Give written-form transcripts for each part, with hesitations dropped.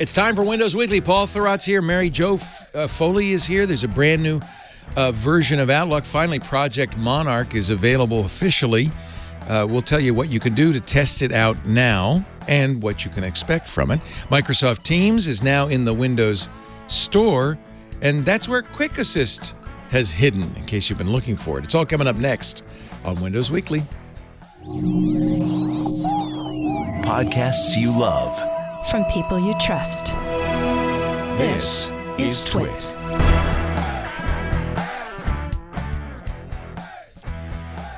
It's time for Windows Weekly. Paul Thurrott's here. Mary Jo Foley is here. There's a brand new version of Outlook. Finally, Project Monarch is available officially. We'll tell you what you can do to test it out now and what you can expect from it. Microsoft Teams is now in the Windows Store, and that's where QuickAssist has hidden, in case you've been looking for it. It's all coming up next on Windows Weekly. Podcasts you love. From people you trust. This is Twit.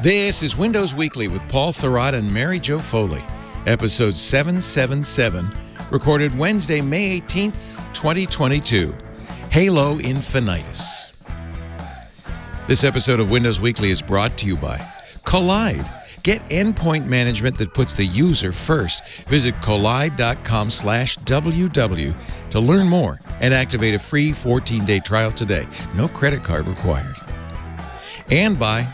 This is Windows Weekly with Paul Thurrott and Mary Jo Foley. Episode 777, recorded Wednesday, May 18th, 2022. Halo Infinitus. This episode of Windows Weekly is brought to you by Collide. Get endpoint management that puts the user first. Visit collide.com/WW to learn more and activate a free 14-day trial today. No credit card required. And by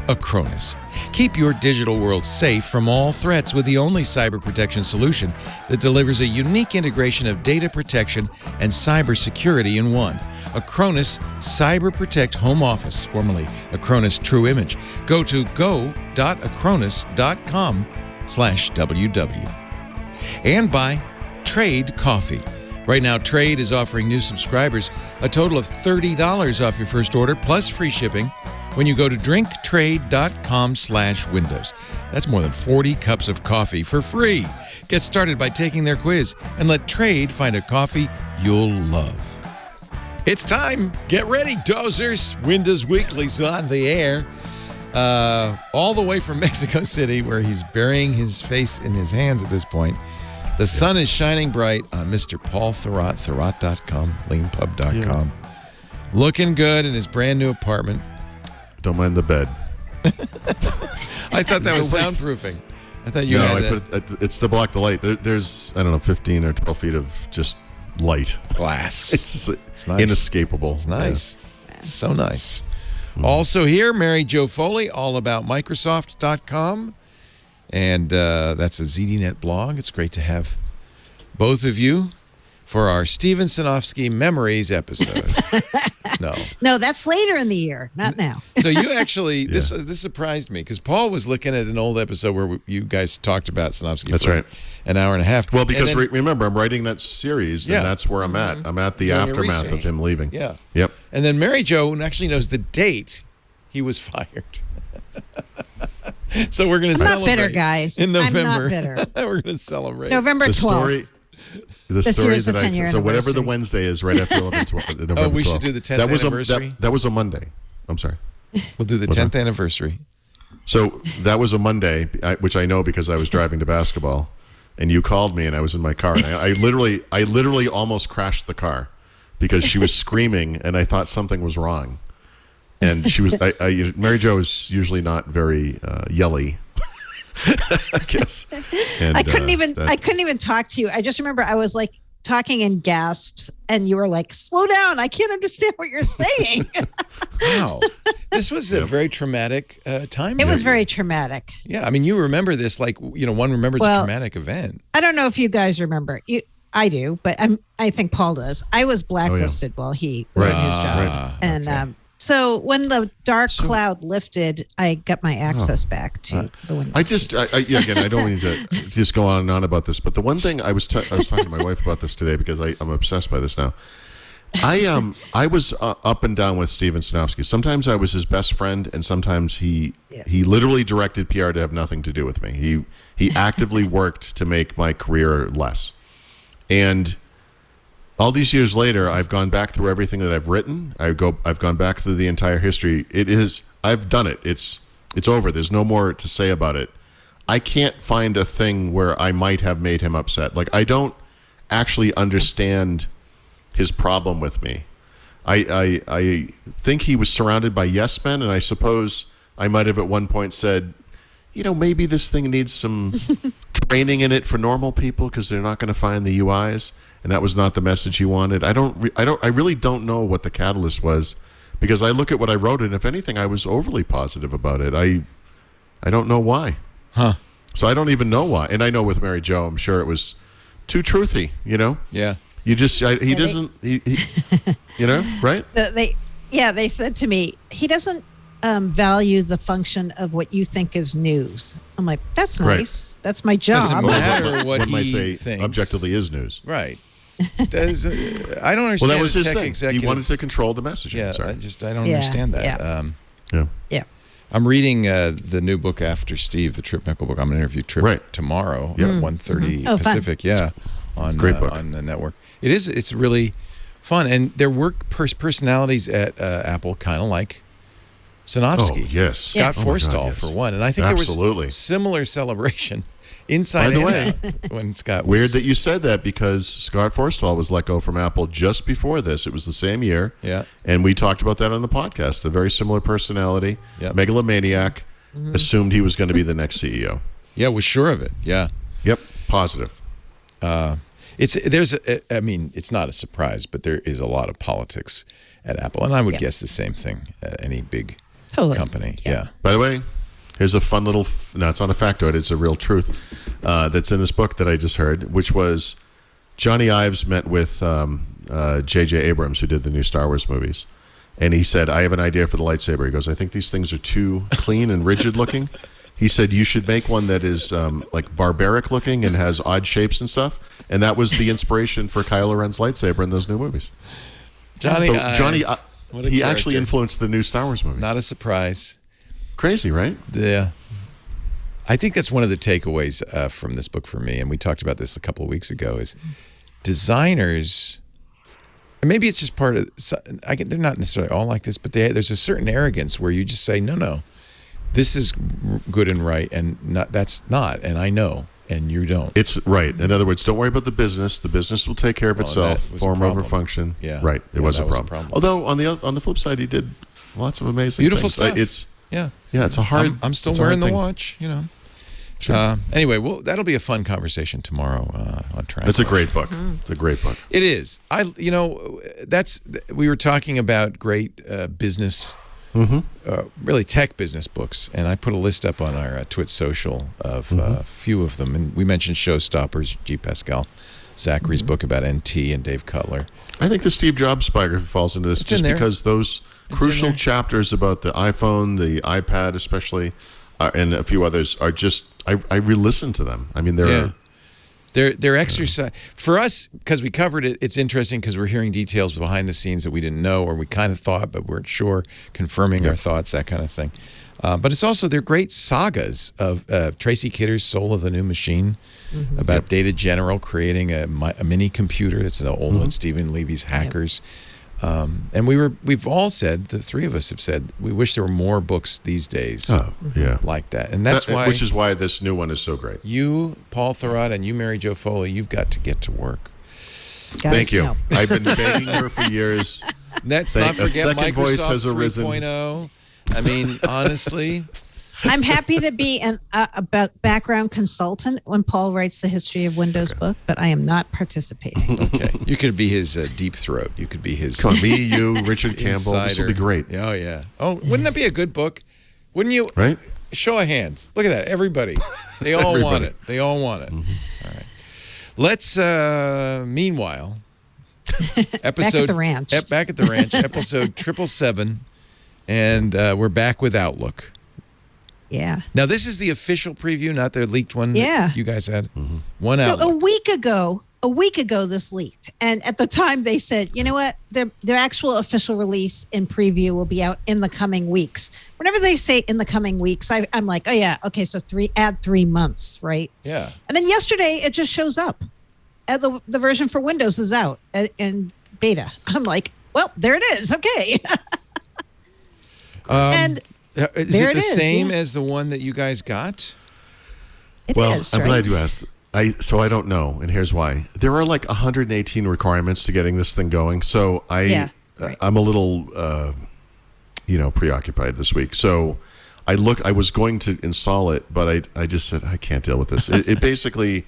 cronis. Keep your digital world safe from all threats with the only cyber protection solution that delivers a unique integration of data protection and cybersecurity in one. Cronis Cyber Protect Home Office, formerly Cronis True Image. Go to go.cronis.com/WW. And by Trade Coffee. Right now, Trade is offering new subscribers a total of $30 off your first order plus free shipping when you go to drinktrade.com/Windows. That's more than 40 cups of coffee for free. Get started by taking their quiz and let Trade find a coffee you'll love. It's time. Get ready, dozers. Windows Weekly's on the air. All the way from Mexico City, where he's burying his face in his hands at this point. The sun is shining bright on Mr. Paul Thurrott, Thurrott.com, leanpub.com. Looking good in his brand new apartment. Don't mind the bed. I thought that was soundproofing. I thought you had it's to block the light. There's, 15 or 12 feet of just light. Glass. It's nice. Inescapable. It's nice. Yeah. So nice. Also here, Mary Jo Foley, all about Microsoft.com. And that's a ZDNet blog. It's great to have both of you for our Steven Sinofsky Memories episode. No, that's later in the year, not now. So you actually, this surprised me, because Paul was looking at an old episode where you guys talked about Sinofsky for an hour and a half. Well, because remember, I'm writing that series, and that's where I'm at. I'm at the aftermath of him leaving. Yeah. Yep. And then Mary Jo actually knows the date he was fired. So we're going to celebrate. I'm not bitter, guys. In November. I'm not bitter. We're going to celebrate. November 12th. The story that I told. So whatever the Wednesday is right after November 12th. Oh, we should do the 10th anniversary? That was a Monday. I'm sorry. We'll do the 10th anniversary. So that was a Monday, which I know because I was driving to basketball, and you called me, and I was in my car. And I literally almost crashed the car because she was screaming, and I thought something was wrong. And she was. Mary Jo is usually not very yelly. I guess. And, I couldn't even talk to you. I just remember I was like talking in gasps, and you were like, "Slow down! I can't understand what you're saying." Wow, this was a very traumatic time. It was very traumatic. Yeah, I mean, you remember this like one remembers a traumatic event. I don't know if you guys remember. I do, but I think Paul does. I was blacklisted while he was in his job, and so when the dark cloud lifted, I got my access back to the Windows. Again, I don't need to just go on and on about this, but the one thing I was talking to my wife about this today because I'm obsessed by this now. I was up and down with Steven Sinofsky. Sometimes I was his best friend, and sometimes he literally directed PR to have nothing to do with me. He actively worked to make my career less, and all these years later, I've gone back through everything that I've written. I've gone back through the entire history. I've done it. It's over. There's no more to say about it. I can't find a thing where I might have made him upset. Like, I don't actually understand his problem with me. I think he was surrounded by yes men, and I suppose I might have at one point said, maybe this thing needs some training in it for normal people because they're not going to find the UIs. And that was not the message he wanted. I really don't know what the catalyst was, because I look at what I wrote, and if anything, I was overly positive about it. I don't know why. So I don't even know why. And I know with Mary Jo, I'm sure it was too truthy, Yeah. You just he doesn't. He right? They said to me he doesn't value the function of what you think is news. I'm like, that's nice. Right. That's my job. Doesn't matter what might he say thinks. Objectively is news. Right. I don't understand. Well, that was his tech thing. Executive. He wanted to control the messaging. Yeah, Sorry. I don't understand that. Yeah. I'm reading the new book after Steve, the Trip Mickle book. I'm going to interview Trip tomorrow at 1:30 Pacific. Fun. On the network. It's really fun, and their work personalities at Apple kind of like Sanofsky. Oh, yes. Scott Forstall for one, and I think there was similar celebration inside. By the way, when Scott was, weird that you said that because Scott Forstall was let go from Apple just before this. It was the same year. Yeah, and we talked about that on the podcast. A very similar personality, megalomaniac, assumed he was going to be the next CEO. Yeah, was sure of it. Yeah. Yep. Positive. It's not a surprise, but there is a lot of politics at Apple, and I would guess the same thing at any big company. Yeah. By the way, here's a fun little. No, it's not a factoid. It's a real truth that's in this book that I just heard, which was Johnny Ives met with J.J. Abrams, who did the new Star Wars movies, and he said, "I have an idea for the lightsaber." He goes, "I think these things are too clean and rigid looking." He said, you should make one that is like barbaric looking and has odd shapes and stuff. And that was the inspiration for Kylo Ren's lightsaber in those new movies. Johnny, he actually influenced the new Star Wars movie. Not a surprise. Crazy, right? Yeah. I think that's one of the takeaways from this book for me, and we talked about this a couple of weeks ago, is designers, and maybe it's just part of, they're not necessarily all like this, but there's a certain arrogance where you just say, no. This is good and right, and that's not, and I know, and you don't. It's right. In other words, don't worry about the business. The business will take care of itself. Form over function. Yeah, right. It was a problem. Although on the flip side, he did lots of amazing, beautiful things. stuff. It's a hard. I'm still wearing the watch. Sure. Anyway, that'll be a fun conversation tomorrow on Track. It's a great book. It's a great book. It is. We were talking about great business. Really tech business books, and I put a list up on our Twit social of a few of them, and we mentioned Showstoppers, G. Pascal Zachary's book about NT and Dave Cutler. I think the Steve Jobs biography falls into this just because those crucial chapters about the iPhone, the iPad especially, and a few others are just, I re-listen to them. I mean, They're exercise for us because we covered it. It's interesting because we're hearing details behind the scenes that we didn't know, or we kind of thought but weren't sure, confirming our thoughts, that kind of thing. But it's also, they're great sagas of Tracy Kidder's Soul of the New Machine, about Data General creating a mini computer. It's an old one. Stephen Levy's Hackers. And we've all said, the three of us have said, we wish there were more books these days like that. And that's why... Which is why this new one is so great. You, Paul Thurrott, and you, Mary Jo Foley, you've got to get to work. Thank you. I've been begging her for years. Let's not forget a second Microsoft voice has arisen. 3.0. I mean, honestly... I'm happy to be a background consultant when Paul writes the history of Windows book, but I am not participating. Okay. You could be his deep throat. You could be his... Come on, me, you, Richard Campbell. Insider. This will be great. Oh, yeah. Oh, wouldn't that be a good book? Wouldn't you? Right? Show of hands. Look at that. Everybody. They all want it. They all want it. All right. Let's, meanwhile... Back at the ranch. Back at the ranch. Episode 777. And we're back with Outlook. Yeah. Now, this is the official preview, not the leaked one that you guys had. So a week ago, this leaked. And at the time, they said, you know what? Their actual official release in preview will be out in the coming weeks. Whenever they say in the coming weeks, I'm like, oh, yeah. Okay, so add 3 months, right? Yeah. And then yesterday, it just shows up. The version for Windows is out in beta. I'm like, well, there it is. Okay. And... Is it the same as the one that you guys got? It is, I'm glad you asked. I don't know, and here's why. There are like 118 requirements to getting this thing going, so I'm a little, preoccupied this week. So I was going to install it, but I just said I can't deal with this. It basically,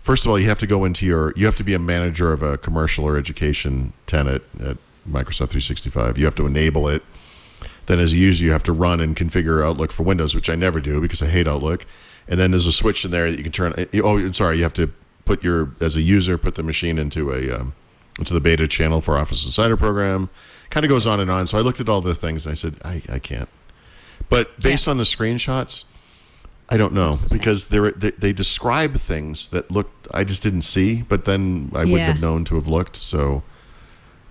first of all, you have to be a manager of a commercial or education tenant at Microsoft 365. You have to enable it. Then as a user, you have to run and configure Outlook for Windows, which I never do because I hate Outlook. And then there's a switch in there that you can turn. You have to as a user, put the machine into the beta channel for Office Insider program. Kind of goes on and on. So I looked at all the things and I said, I can't. But based on the screenshots, I don't know, because they describe things that I just didn't see, but then I wouldn't have known to have looked. So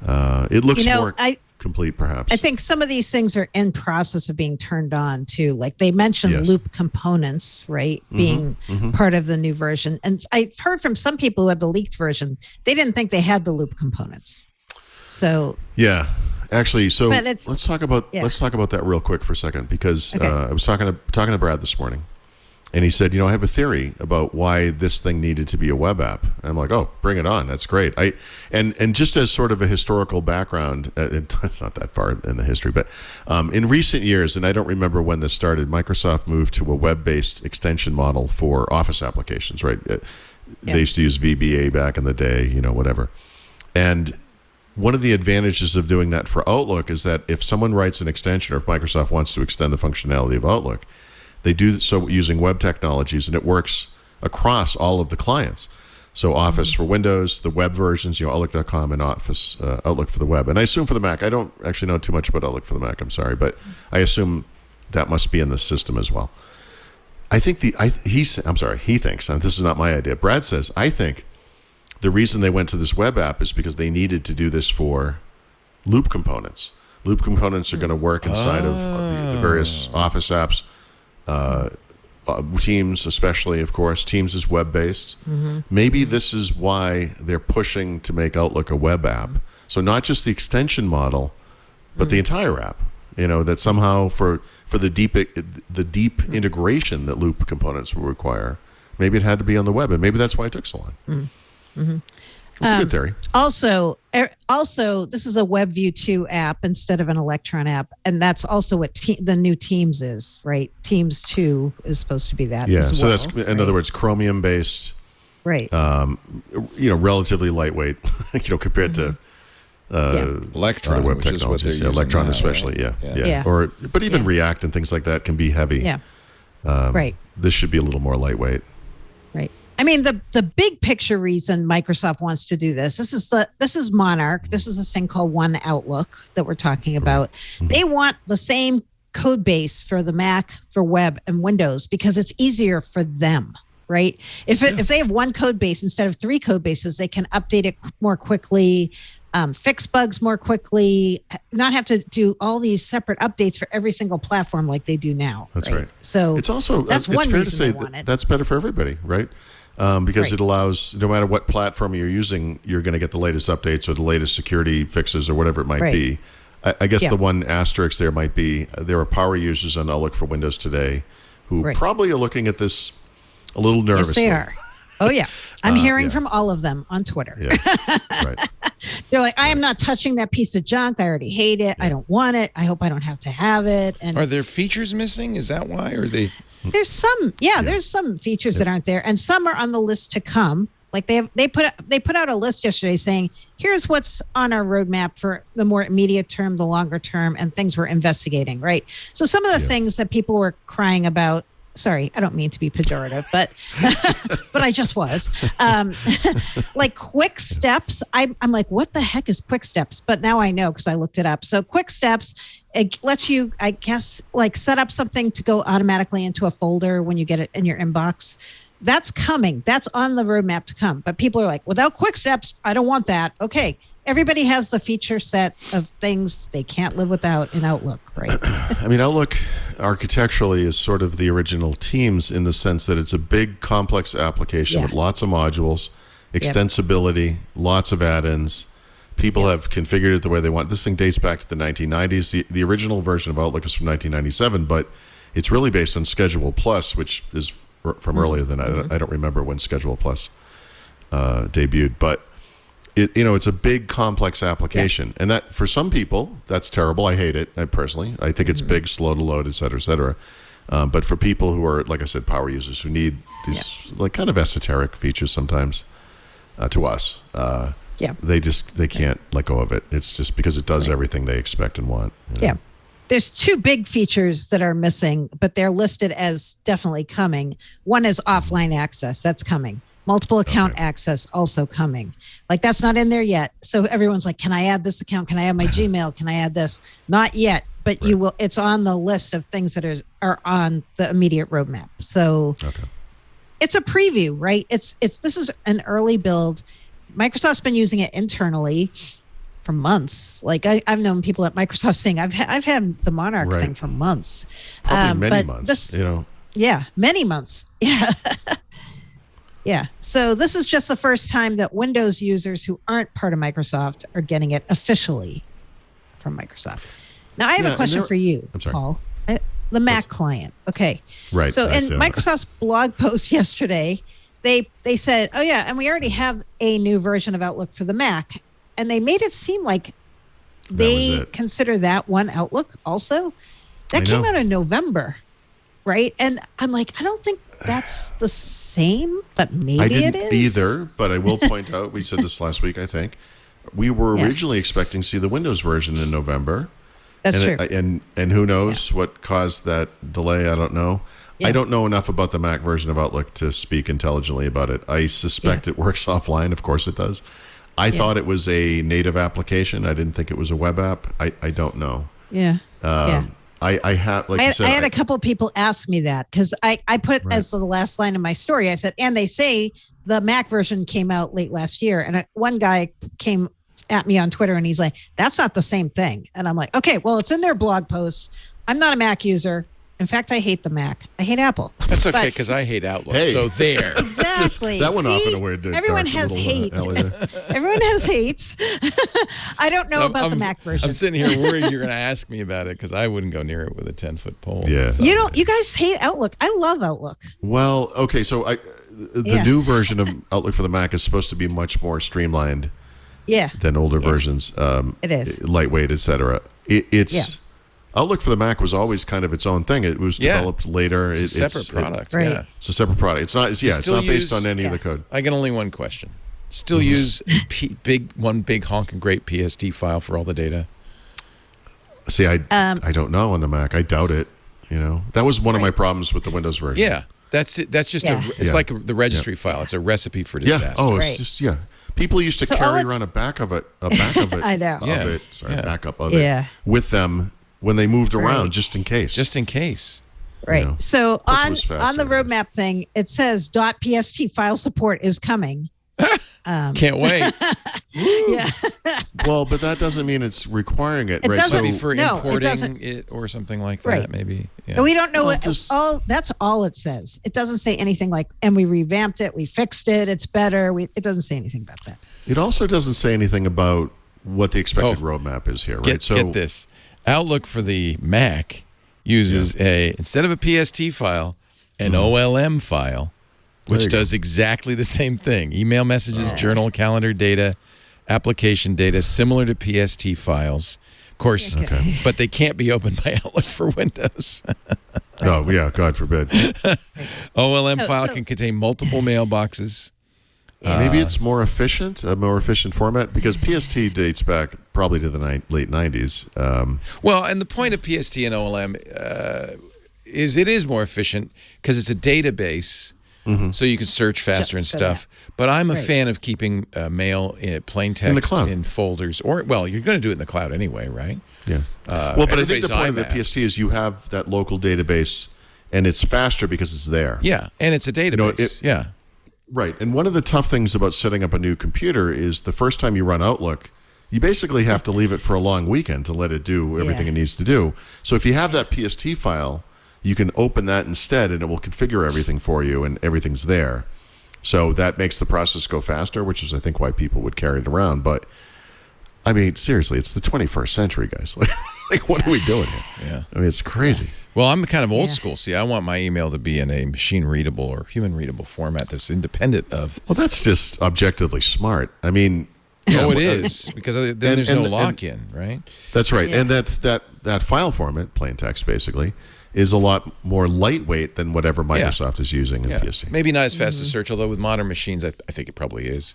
it looks more complete, perhaps. I think some of these things are in process of being turned on too. Like they mentioned loop components, right, being part of the new version. And I've heard from some people who had the leaked version, they didn't think they had the loop components. So yeah. Actually, so let's talk about that real quick for a second, because I was talking to Brad this morning, and he said, I have a theory about why this thing needed to be a web app. And I'm like, oh, bring it on. That's great. And just as sort of a historical background, it's not that far in the history, but in recent years, and I don't remember when this started, Microsoft moved to a web-based extension model for Office applications, right? They used to use VBA back in the day, whatever. And one of the advantages of doing that for Outlook is that if someone writes an extension, or if Microsoft wants to extend the functionality of Outlook, they do so using web technologies, and it works across all of the clients. So Office for Windows, the web versions, Outlook.com, and Office Outlook for the web. And I assume for the Mac, I don't actually know too much about Outlook for the Mac, I'm sorry, but I assume that must be in the system as well. I think he thinks, and this is not my idea, Brad says, I think the reason they went to this web app is because they needed to do this for loop components. Loop components are going to work inside of the various Office apps. Teams, especially, of course. Teams is web-based. Maybe this is why they're pushing to make Outlook a web app. So not just the extension model, but the entire app. That somehow for the deep integration that loop components will require, maybe it had to be on the web, and maybe that's why it took so long. That's a good theory. Also, this is a WebView 2 app instead of an Electron app, and that's also what the new Teams is, right? Teams 2 is supposed to be that. Yeah, as so well, that's in other words, Chromium based, right? Relatively lightweight, compared to Electron, web which is what they're technologies. using Electron, now, especially, right? Yeah. But even React and things like that can be heavy. Yeah, right. This should be a little more lightweight. Right. I mean, the big picture reason Microsoft wants to do this is Monarch. This is a thing called One Outlook that we're talking about. They want the same code base for the Mac, for web, and Windows because it's easier for them, right? If they have one code base instead of 3 code bases, they can update it more quickly, fix bugs more quickly, not have to do all these separate updates for every single platform like they do now. That's right. So it's also that's it's one fair reason to say they want it. that's better for everybody, right? Because it allows, no matter what platform you're using, you're going to get the latest updates or the latest security fixes or whatever it might be. I guess the one asterisk there might be there are power users on Outlook for Windows today who probably are looking at this a little nervously. Yes, they are. Oh, yeah. I'm hearing from all of them on Twitter. Yeah. Right. They're like, I am not touching that piece of junk. I already hate it. I don't want it. I hope I don't have to have it. And are there features missing? Is that why? Or they? There's some, there's some features that aren't there, and some are on the list to come. Like they put out a list yesterday saying, here's what's on our roadmap for the more immediate term, the longer term, and things we're investigating. Right. So some of the things that people were crying about. Sorry, I don't mean to be pejorative, but but I just was. Like Quick Steps, I'm like, what the heck is Quick Steps? But now I know because I looked it up. So Quick Steps, it lets you, I guess, like set up something to go automatically into a folder when you get it in your inbox. That's coming. That's on the roadmap to come. But people are like, without Quick Steps, I don't want that. Okay. Everybody has the feature set of things they can't live without in Outlook, right? I mean, Outlook architecturally is sort of the original Teams in the sense that it's a big, complex application with lots of modules, extensibility, lots of add-ins. People have configured it the way they want. This thing dates back to the 1990s. The original version of Outlook is from 1997, but it's really based on Schedule Plus, which is from earlier than I don't remember when Schedule Plus debuted, but it's a big complex application, and that for some people that's terrible. I hate it. I think it's big, slow to load, et cetera. But for people who are, like I said, power users who need these like kind of esoteric features sometimes, to us, they can't let go of it. It's just because it does everything they expect and want. Yeah. There's 2 big features that are missing, but they're listed as definitely coming. One is offline access. That's coming. Multiple account access also coming. Like that's not in there yet. So everyone's like, can I add this account? Can I add my Gmail? Can I add this? Not yet, but you will. It's on the list of things that are on the immediate roadmap. So it's a preview, right? This is an early build. Microsoft's been using it internally for months. Like I've known people at Microsoft saying I've had the Monarch thing for months. Probably many months. Yeah, many months. Yeah. Yeah. So this is just the first time that Windows users who aren't part of Microsoft are getting it officially from Microsoft. Now, I have a question for you, Paul. The Mac client. Okay. Right. So in Microsoft's blog post yesterday, they said, oh, yeah, and we already have a new version of Outlook for the Mac. And they made it seem like they consider that one Outlook also. That came out in November. Right. And I'm like, I don't think that's the same, but maybe it is. I didn't either, but I will point out, we said this last week, I think. We were originally expecting to see the Windows version in November. That's true. And who knows what caused that delay? I don't know. Yeah. I don't know enough about the Mac version of Outlook to speak intelligently about it. I suspect it works offline. Of course it does. I thought it was a native application. I didn't think it was a web app. I don't know. Yeah. I have, like you said, I had a couple of people ask me that because I put it as the last line of my story. I said, and they say the Mac version came out late last year. And one guy came at me on Twitter and he's like, that's not the same thing. And I'm like, okay, well, it's in their blog post. I'm not a Mac user. In fact, I hate the Mac. I hate Apple. That's okay because I hate Outlook. Hey. So there. Exactly. That went off in a weird. Everyone has hate. Everyone has hates. I don't know about the Mac version. I'm sitting here worried you're going to ask me about it because I wouldn't go near it with a 10-foot pole. Yeah. You don't. You guys hate Outlook. I love Outlook. Well, okay. So the new version of Outlook for the Mac is supposed to be much more streamlined. Than older versions. It is lightweight, etc. It's. Outlook for the Mac was always kind of its own thing. It was developed later. It's a separate product. Right. It's a separate product. It's not. It's not based on any of the code. I get only one question. Still use one big honking great PST file for all the data. See, I don't know on the Mac. I doubt it. That was one of my problems with the Windows version. Yeah, that's it. That's just it's like the registry file. It's a recipe for disaster. Yeah. Oh, it's just People used to carry around a back of it. I know. Backup of it with them. When they moved around, just in case. Just in case. Right. So on the roadmap thing, it says .pst file support is coming. Can't wait. Well, but that doesn't mean it's requiring it, right? Doesn't, maybe for importing it or something like that, maybe. Yeah. We don't know that's all it says. It doesn't say anything like, and we revamped it, we fixed it, it's better. It doesn't say anything about that. It also doesn't say anything about what the expected roadmap is here, right? Get this. Outlook for the Mac uses instead of a PST file, an OLM file, which does exactly the same thing. Email messages, journal, calendar data, application data, similar to PST files. Of course, but they can't be opened by Outlook for Windows. Oh, yeah, God forbid. OLM file can contain multiple mailboxes. Maybe it's more efficient, a more efficient format, because PST dates back probably to the late 90s. Well, and the point of PST and OLM is it is more efficient because it's a database, so you can search faster and stuff. But I'm a fan of keeping mail in plain text in the cloud. In folders. You're going to do it in the cloud anyway, right? Yeah. Well, but I think the point of the PST is you have that local database, and it's faster because it's there. Yeah, and it's a database. Right. And one of the tough things about setting up a new computer is the first time you run Outlook, you basically have to leave it for a long weekend to let it do everything it needs to do. So if you have that PST file, you can open that instead and it will configure everything for you and everything's there. So that makes the process go faster, which is, I think, why people would carry it around. But, I mean, seriously, it's the 21st century, guys. Like, what are we doing here? Yeah. I mean, it's crazy. Yeah. Well, I'm kind of old school. See, I want my email to be in a machine-readable or human-readable format that's independent of... Well, that's just objectively smart. I mean... it is, because then there's no lock-in, right? That's right. Yeah. And that file format, plain text basically, is a lot more lightweight than whatever Microsoft is using in PST. Maybe not as fast as search, although with modern machines, I think it probably is.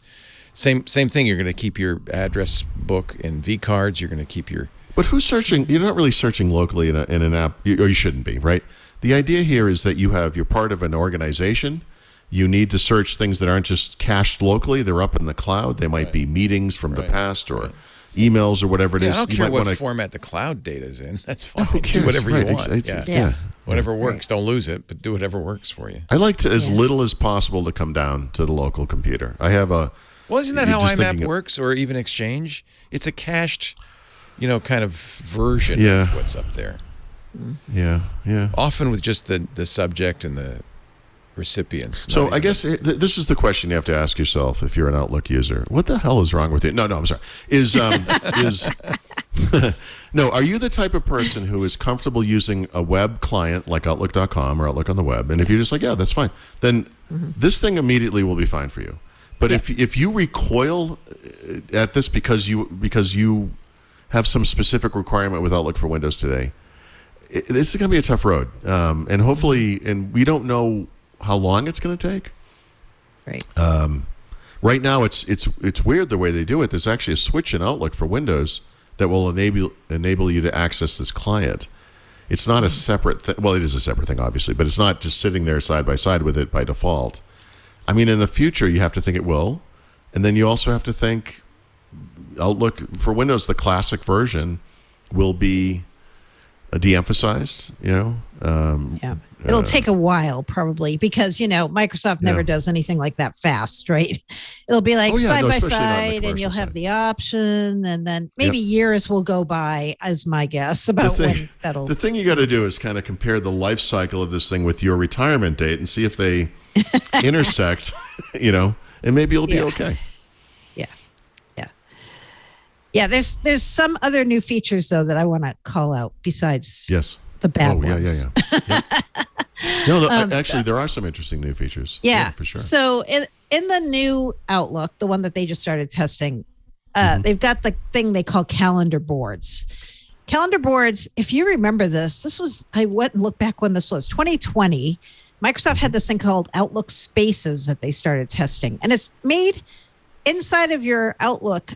Same thing. You're going to keep your address book in vCards. You're going to keep your... But who's searching? You're not really searching locally in an app, or you shouldn't be, right? The idea here is that you're part of an organization, You need to search things that aren't just cached locally. They're up in the cloud. They might be meetings from the past or emails or whatever it is. I don't You care might what wanna- format the cloud data is in. That's fine. Who Do cares? whatever you Right, want. yeah. Whatever works. Don't lose it, but do whatever works for you. I like to as little as possible to come down to the local computer. I have a. Well, isn't that you're how just IMAP thinking of- works, or even Exchange? It's a cached, kind of version Yeah. of what's up there. Yeah. Often with just the subject and the recipients. So not I even- guess this is the question you have to ask yourself if you're an Outlook user. What the hell is wrong with you? No, I'm sorry. No, are you the type of person who is comfortable using a web client like Outlook.com or Outlook on the web? And if you're just like, yeah, that's fine, then this thing immediately will be fine for you. But if you recoil at this because you have some specific requirement with Outlook for Windows today, this is going to be a tough road. And hopefully, and we don't know how long it's going to take. Right. Right now, it's weird the way they do it. There's actually a switch in Outlook for Windows that will enable you to access this client. It's not a separate thing. Well, it is a separate thing, obviously, but it's not just sitting there side by side with it by default. I mean, in the future, you have to think it will. And then you also have to think Outlook for Windows, the classic version, will be de-emphasized, It'll take a while probably because, Microsoft never Yeah. does anything like that fast, right? It'll be like side by especially not on the side and commercial you'll have side. the option and then maybe years will go by as my guess about when that'll. The thing you got to do is kind of compare the life cycle of this thing with your retirement date and see if they intersect, and maybe it'll be okay. Yeah, there's some other new features though that I want to call out besides the bad ones. Yeah. No, actually, there are some interesting new features. Yeah, for sure. So in the new Outlook, the one that they just started testing, they've got the thing they call calendar boards. Calendar boards, if you remember this was, I went and looked back when this was, 2020. Microsoft had this thing called Outlook Spaces that they started testing. And it's made inside of your Outlook,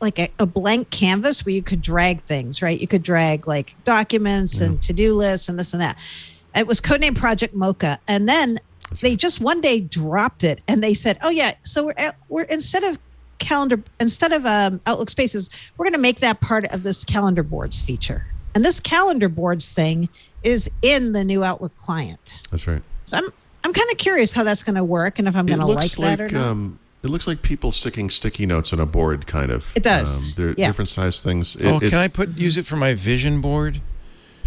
like a blank canvas where you could drag things, right? You could drag like documents and to-do lists and this and that. It was codenamed Project Mocha. And then they just one day dropped it and they said, oh yeah, so we're instead of Outlook Spaces, we're going to make that part of this calendar boards feature. And this calendar boards thing is in the new Outlook client. That's right. So I'm kind of curious how that's going to work and if I'm going to like that or not. It looks like people sticking sticky notes on a board, kind of. It does. They're different size things. Can I use it for my vision board?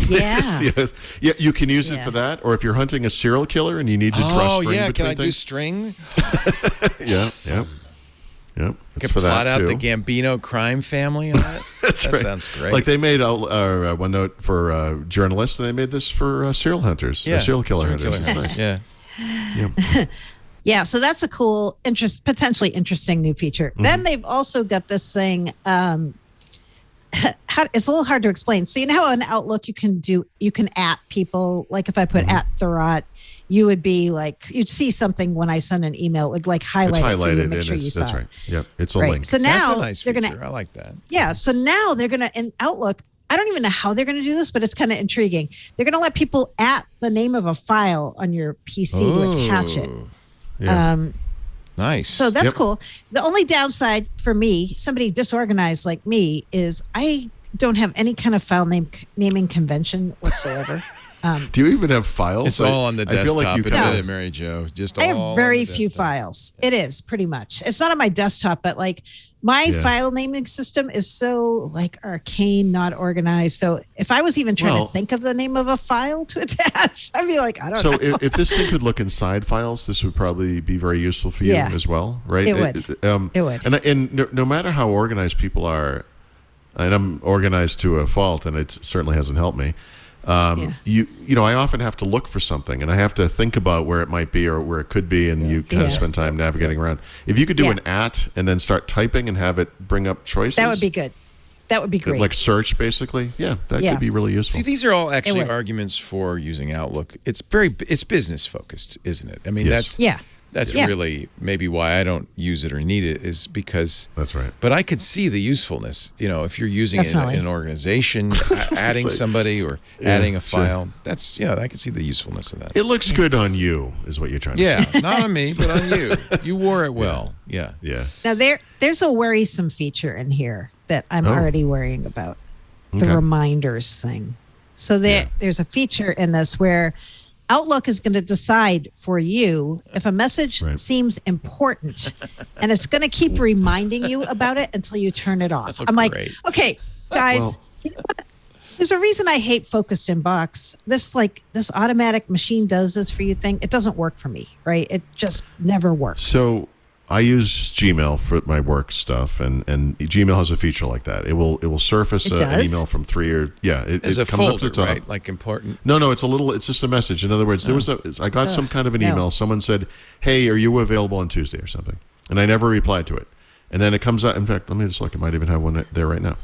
Yeah. Yes. Yeah, you can use it for that. Or if you're hunting a serial killer and you need to draw string between can I do things. string? Yes. Yep. It's Can for that plot out too. the Gambino crime family on that? That's that right. sounds great. Like they made OneNote for journalists, and they made this for serial hunters, serial killer hunters. It's nice. Yeah. Yeah, so that's a cool, potentially interesting new feature. Then they've also got this thing. It's a little hard to explain. So you know how in Outlook you can at people. Like if I put at Thurrott, you would be like you'd see something when I send an email. It would like highlight It's it for you highlighted, to make sure and you saw that's it. right. Yep, it's a Right. link. So now That's a nice they're feature. gonna. I like that. Yeah. So now they're gonna in Outlook. I don't even know how they're going to do this, but it's kind of intriguing. They're going to let people at the name of a file on your PC to attach it. Yeah. Nice. So that's cool. The only downside for me, somebody disorganized like me, is I don't have any kind of file naming convention whatsoever. Do you even have files? It's all on the I feel desktop. like you Admit kind it, of- Mary Jo. Just I all have on very the few desktop. files. It is pretty much. It's not on my desktop, but like my file naming system is so like arcane, not organized. So if I was even trying to think of the name of a file to attach, I'd be like, I don't know. So if this thing could look inside files, this would probably be very useful for you as well, right? It would. It would. And no matter how organized people are, and I'm organized to a fault, and it certainly hasn't helped me. I often have to look for something, and I have to think about where it might be or where it could be, and you kind of spend time navigating around. If you could do an at and then start typing and have it bring up choices, that would be good. That would be great. Like search, basically. Yeah, that could be really useful. See, these are all actually arguments for using Outlook. It's business focused, isn't it? I mean, That's really maybe why I don't use it or need it, is because that's right. But I could see the usefulness. If you're using it in an organization, adding somebody or adding a file. That's I could see the usefulness of that. It looks good on you, is what you're trying to say. Yeah, not on me, but on you. You wore it well. Yeah. Now there's a worrisome feature in here that I'm already worrying about. The reminders thing. So there's a feature in this where Outlook is going to decide for you if a message seems important, and it's going to keep reminding you about it until you turn it off. I'm like, okay, guys, you know what? There's a reason I hate focused inbox. This automatic machine does this for you thing. It doesn't work for me, right? It just never works. So I use Gmail for my work stuff, and Gmail has a feature like that. It will surface an email from 3 or it comes folder, up to the top. Right? Like important. No, it's just a message. In other words, I got some kind of an email. Someone said, "Hey, are you available on Tuesday or something?" And I never replied to it. And then it comes out. In fact, let me just look. I might even have one there right now.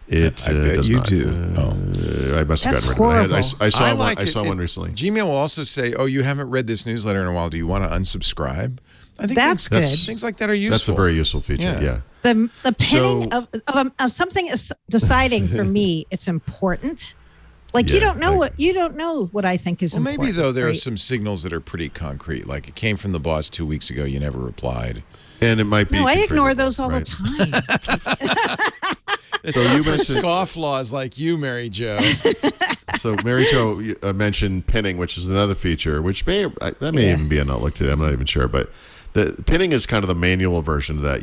It I bet does you not. do. I must have gotten rid of it. I saw one recently. Gmail will also say, "Oh, you haven't read this newsletter in a while. Do you want to unsubscribe?" I think that's good. Things like that are useful. That's a very useful feature. Yeah. The pinning of something is deciding for me. It's important. Like you don't know what I think is important. Maybe though there are some signals that are pretty concrete. Like it came from the boss 2 weeks ago. You never replied. And it might be. No, I ignore those all the time. So you mentioned scofflaws like you, Mary Jo. So Mary Jo mentioned pinning, which is another feature, which may even be an Outlook today. I'm not even sure, but the pinning is kind of the manual version of that.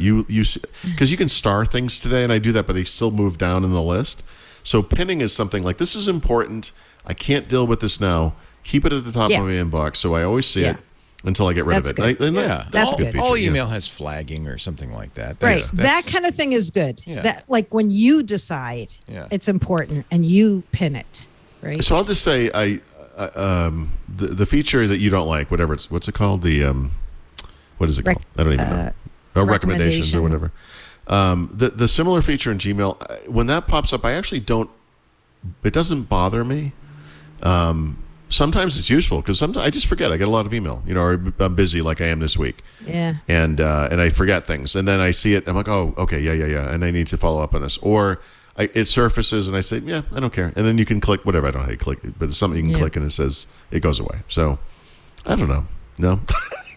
Because you can star things today, and I do that, but they still move down in the list. So pinning is something like, this is important. I can't deal with this now. Keep it at the top of my inbox, so I always see it until I get rid of it. That's good. All email has flagging or something like that. That kind of thing is good. Yeah. That like when you decide it's important and you pin it. Right. So I'll just say the feature that you don't like, what's it called? What is it called? I don't even know. Recommendations or whatever. The similar feature in Gmail, when that pops up, I actually don't. It doesn't bother me. Sometimes it's useful because sometimes I just forget. I get a lot of email, or I'm busy like I am this week. Yeah. And I forget things, and then I see it. I'm like, oh, okay, yeah, and I need to follow up on this. Or it surfaces, and I say, yeah, I don't care. And then you can click whatever. I don't know how you click it, but it's something you can click, and it says it goes away. So I don't know. No,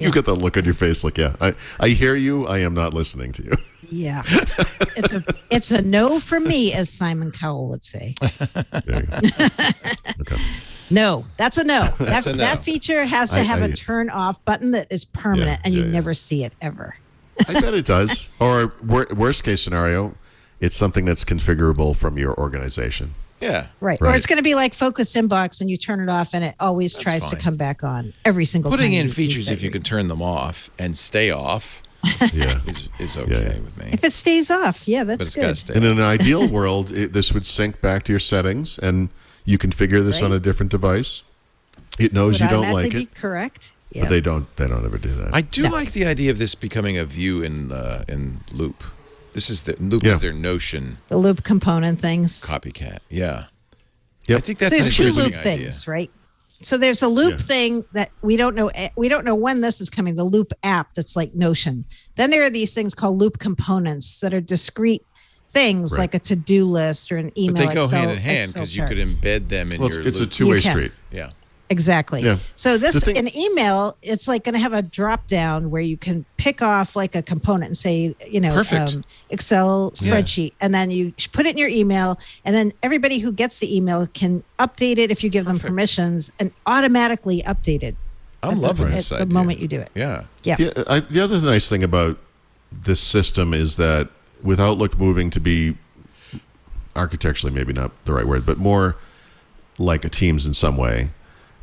you get that look on your face, like, I hear you. I am not listening to you. Yeah, it's a no for me, as Simon Cowell would say. There you go. Okay. No, that's a no. That's a no. That feature has to have a turn off button that is permanent, and you never see it ever. I bet it does. Or worst case scenario, it's something that's configurable from your organization. Yeah. Right. Or it's going to be like focused inbox, and you turn it off, and it always tries to come back on every single time. Putting in features if you can turn them off and stay off is okay with me. If it stays off, that's good. In an ideal world, this would sync back to your settings, and you configure this on a different device. It knows you don't like it. Correct. Yeah. But they don't ever do that. I do like the idea of this becoming a view in Loop. This is Loop is their Notion. The Loop component things. Copycat. Yeah. Yep. I think that's an interesting two Loop idea. things, right? So there's a Loop thing that we don't know. We don't know when this is coming. The Loop app that's like Notion. Then there are these things called Loop components that are discrete things like a to-do list or an email. But they go hand in hand because you could embed them in your it's Loop. a two-way street. Yeah. Exactly. Yeah. So in email, it's like going to have a drop down where you can pick off like a component and say, Excel spreadsheet, and then you put it in your email, and then everybody who gets the email can update it if you give them permissions, and automatically update it. I'm loving this at idea. the moment you do it. Yeah. Yeah. The other nice thing about this system is that with Outlook moving to be architecturally, maybe not the right word, but more like a Teams in some way.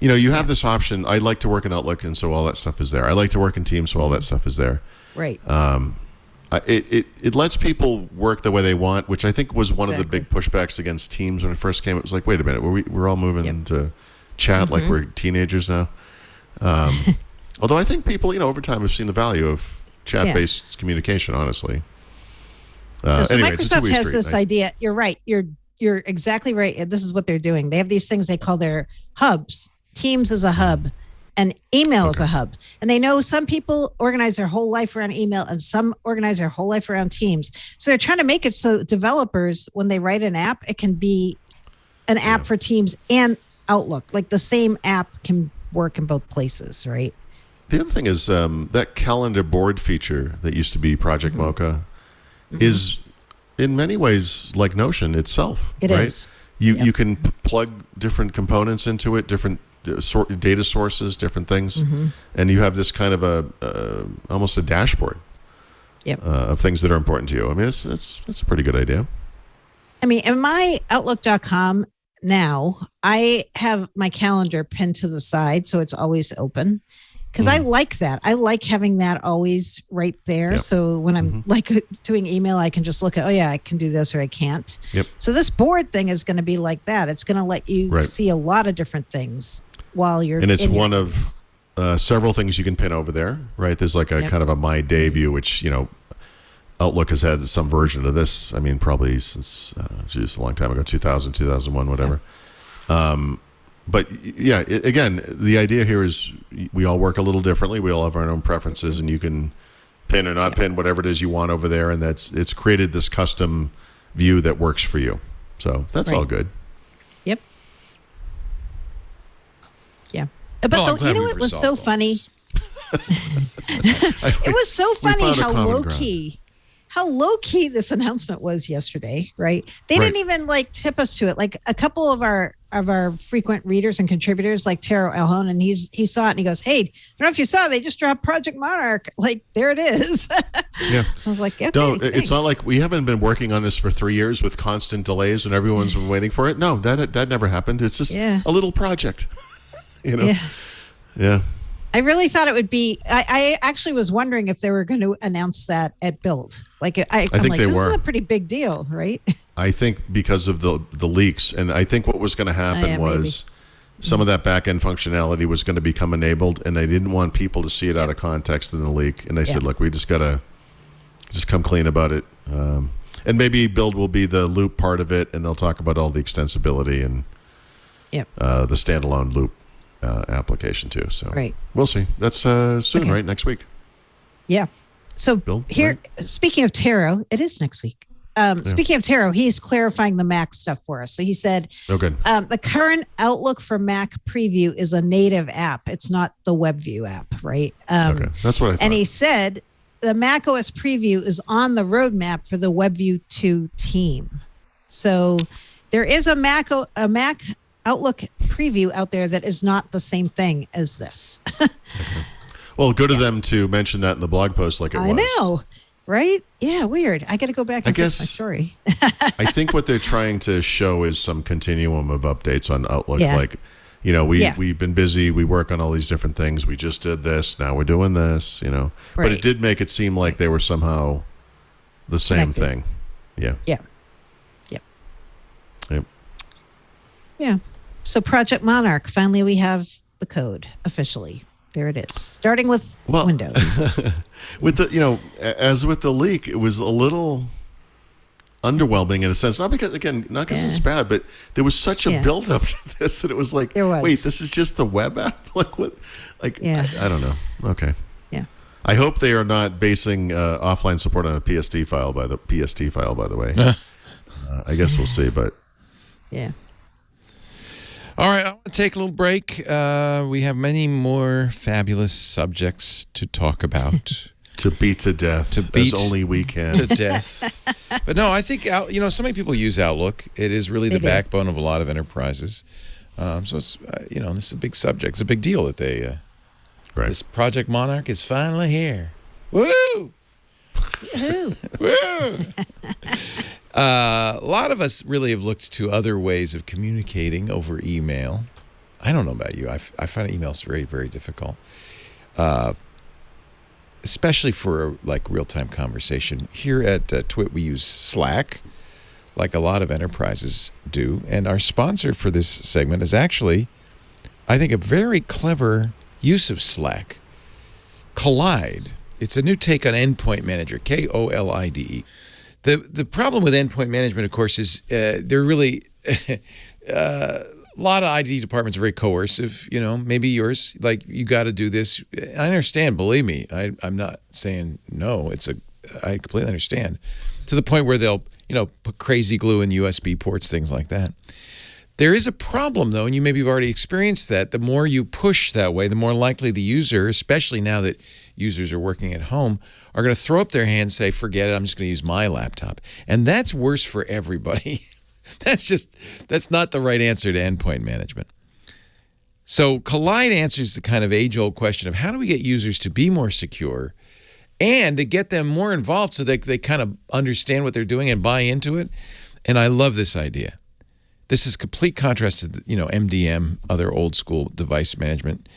You have this option. I like to work in Outlook, and so all that stuff is there. I like to work in Teams, so all that stuff is there. Right. It lets people work the way they want, which I think was one of the big pushbacks against Teams when it first came. It was like, wait a minute, we're all moving to chat like we're teenagers now. Although I think people, over time have seen the value of chat-based communication, honestly. So anyway, Microsoft has this idea. You're right. You're exactly right. This is what they're doing. They have these things they call their hubs. Teams is a hub, And email is a hub. And they know some people organize their whole life around email and some organize their whole life around Teams. So they're trying to make it so developers, when they write an app, it can be an app for Teams and Outlook. Like the same app can work in both places, right? The other thing is that calendar board feature that used to be Project Mocha is in many ways like Notion itself. It is. You can plug different components into it, different data sources, different things, and you have this kind of almost a dashboard of things that are important to you. I mean, it's a pretty good idea. I mean, in my Outlook.com now, I have my calendar pinned to the side, so it's always open. Because I like that. I like having that always right there. Yep. So when I'm like doing email, I can just look at, I can do this or I can't. Yep. So this board thing is going to be like that. It's going to let you see a lot of different things while you're. And it's one of several things you can pin over there, right? There's like a kind of a My Day view, which, Outlook has had some version of this. I mean, probably since, a long time ago, 2000, 2001, whatever. Yeah. But yeah, again, the idea here is we all work a little differently. We all have our own preferences, and you can pin or not pin whatever it is you want over there, and it's created this custom view that works for you. So that's all good. Yep. Yeah. But it was so funny. It was so funny how low key this announcement was yesterday, right? They didn't even tip us to it. Like a couple of our frequent readers and contributors, like Taro Elhon, and he saw it and he goes, "Hey, I don't know if you saw, they just dropped Project Monarch. Like there it is." Yeah. I was like, okay, it's not like we haven't been working on this for 3 years with constant delays and everyone's been waiting for it. No, that never happened. It's just a little project. Yeah. I really thought it would be. I actually was wondering if they were going to announce that at Build. I think they were. This is a pretty big deal, right? I think because of the leaks, and I think what was going to happen was some of that back end functionality was going to become enabled, and they didn't want people to see it out of context in the leak. And they said, "Look, we just got to come clean about it." And maybe Build will be the loop part of it, and they'll talk about all the extensibility and the standalone loop. Application too. So we'll see. That's soon, right? Next week. Yeah. So Bill, speaking of Taro, it is next week. Speaking of Taro, he's clarifying the Mac stuff for us. So he said, the current Outlook for Mac preview is a native app. It's not the WebView app, right? That's what I thought. And he said the Mac OS preview is on the roadmap for the WebView 2 team. So there is a Mac Outlook preview out there that is not the same thing as this. Well, good of them to mention that in the blog post like it was. I know, right? Yeah, weird. I got to go back and fix my story. I think what they're trying to show is some continuum of updates on Outlook. Like, we've been busy. We work on all these different things. We just did this. Now we're doing this, But it did make it seem like they were somehow the same thing. Yeah. Yeah. So Project Monarch, finally we have the code officially. There it is. Starting with Windows. With the, as with the leak, it was a little underwhelming in a sense. Not because it's bad, but there was such a build up to this that it was like, wait, this is just the web app? Like what? Like, I don't know. Okay. Yeah. I hope they are not basing offline support on a PST file, by the way. I guess we'll see, but. Yeah. All right, I want to take a little break. We have many more fabulous subjects to talk about. To beat to death, as only we can. To death. But no, I think, so many people use Outlook. It is really the backbone of a lot of enterprises. So it's, this is a big subject. It's a big deal that this Project Monarch is finally here. Woo! Woo! A lot of us really have looked to other ways of communicating over email. I don't know about you. I find emails very, very difficult, especially for real-time conversation. Here at Twit, we use Slack, like a lot of enterprises do. And our sponsor for this segment is actually, I think, a very clever use of Slack. Kolide. It's a new take on Endpoint Manager, KOLIDE. The problem with Endpoint Management, of course, is they're really a lot of IT departments are very coercive. Maybe yours, like, you got to do this. I understand. Believe me, I'm not saying no. I completely understand, to the point where they'll, put crazy glue in USB ports, things like that. There is a problem, though, and you maybe have already experienced that. The more you push that way, the more likely the user, especially now that users are working at home, are going to throw up their hands and say, forget it, I'm just going to use my laptop. And that's worse for everybody. That's not the right answer to endpoint management. So Collide answers the kind of age-old question of how do we get users to be more secure and to get them more involved so they kind of understand what they're doing and buy into it. And I love this idea. This is complete contrast to, MDM, other old school device management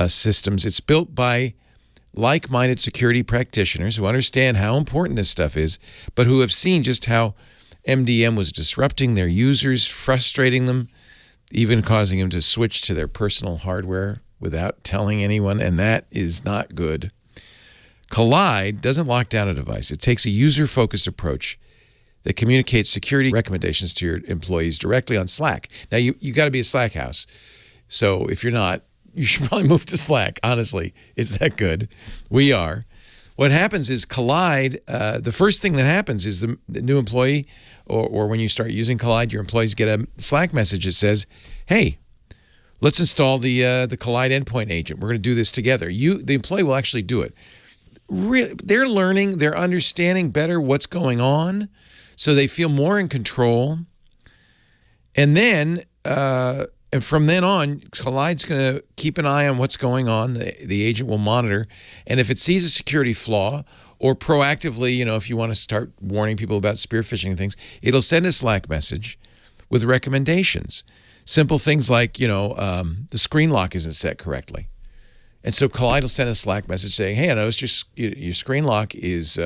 systems. It's built by like-minded security practitioners who understand how important this stuff is, but who have seen just how MDM was disrupting their users, frustrating them, even causing them to switch to their personal hardware without telling anyone, and that is not good. Collide doesn't lock down a device. It takes a user-focused approach that communicates security recommendations to your employees directly on Slack. Now, you got to be a Slack house. So if you're not, you should probably move to Slack. Honestly, it's that good. We are. What happens is Collide, the first thing that happens is the new employee, or when you start using Collide, your employees get a Slack message that says, hey, let's install the Collide endpoint agent. We're going to do this together. The employee will actually do it. They're learning, they're understanding better what's going on, so they feel more in control. And then, and from then on, Collide's going to keep an eye on what's going on. The agent will monitor. And if it sees a security flaw, or proactively, if you want to start warning people about spear phishing and things, it'll send a Slack message with recommendations. Simple things like, the screen lock isn't set correctly. And so Collide will send a Slack message saying, hey, I noticed your screen lock is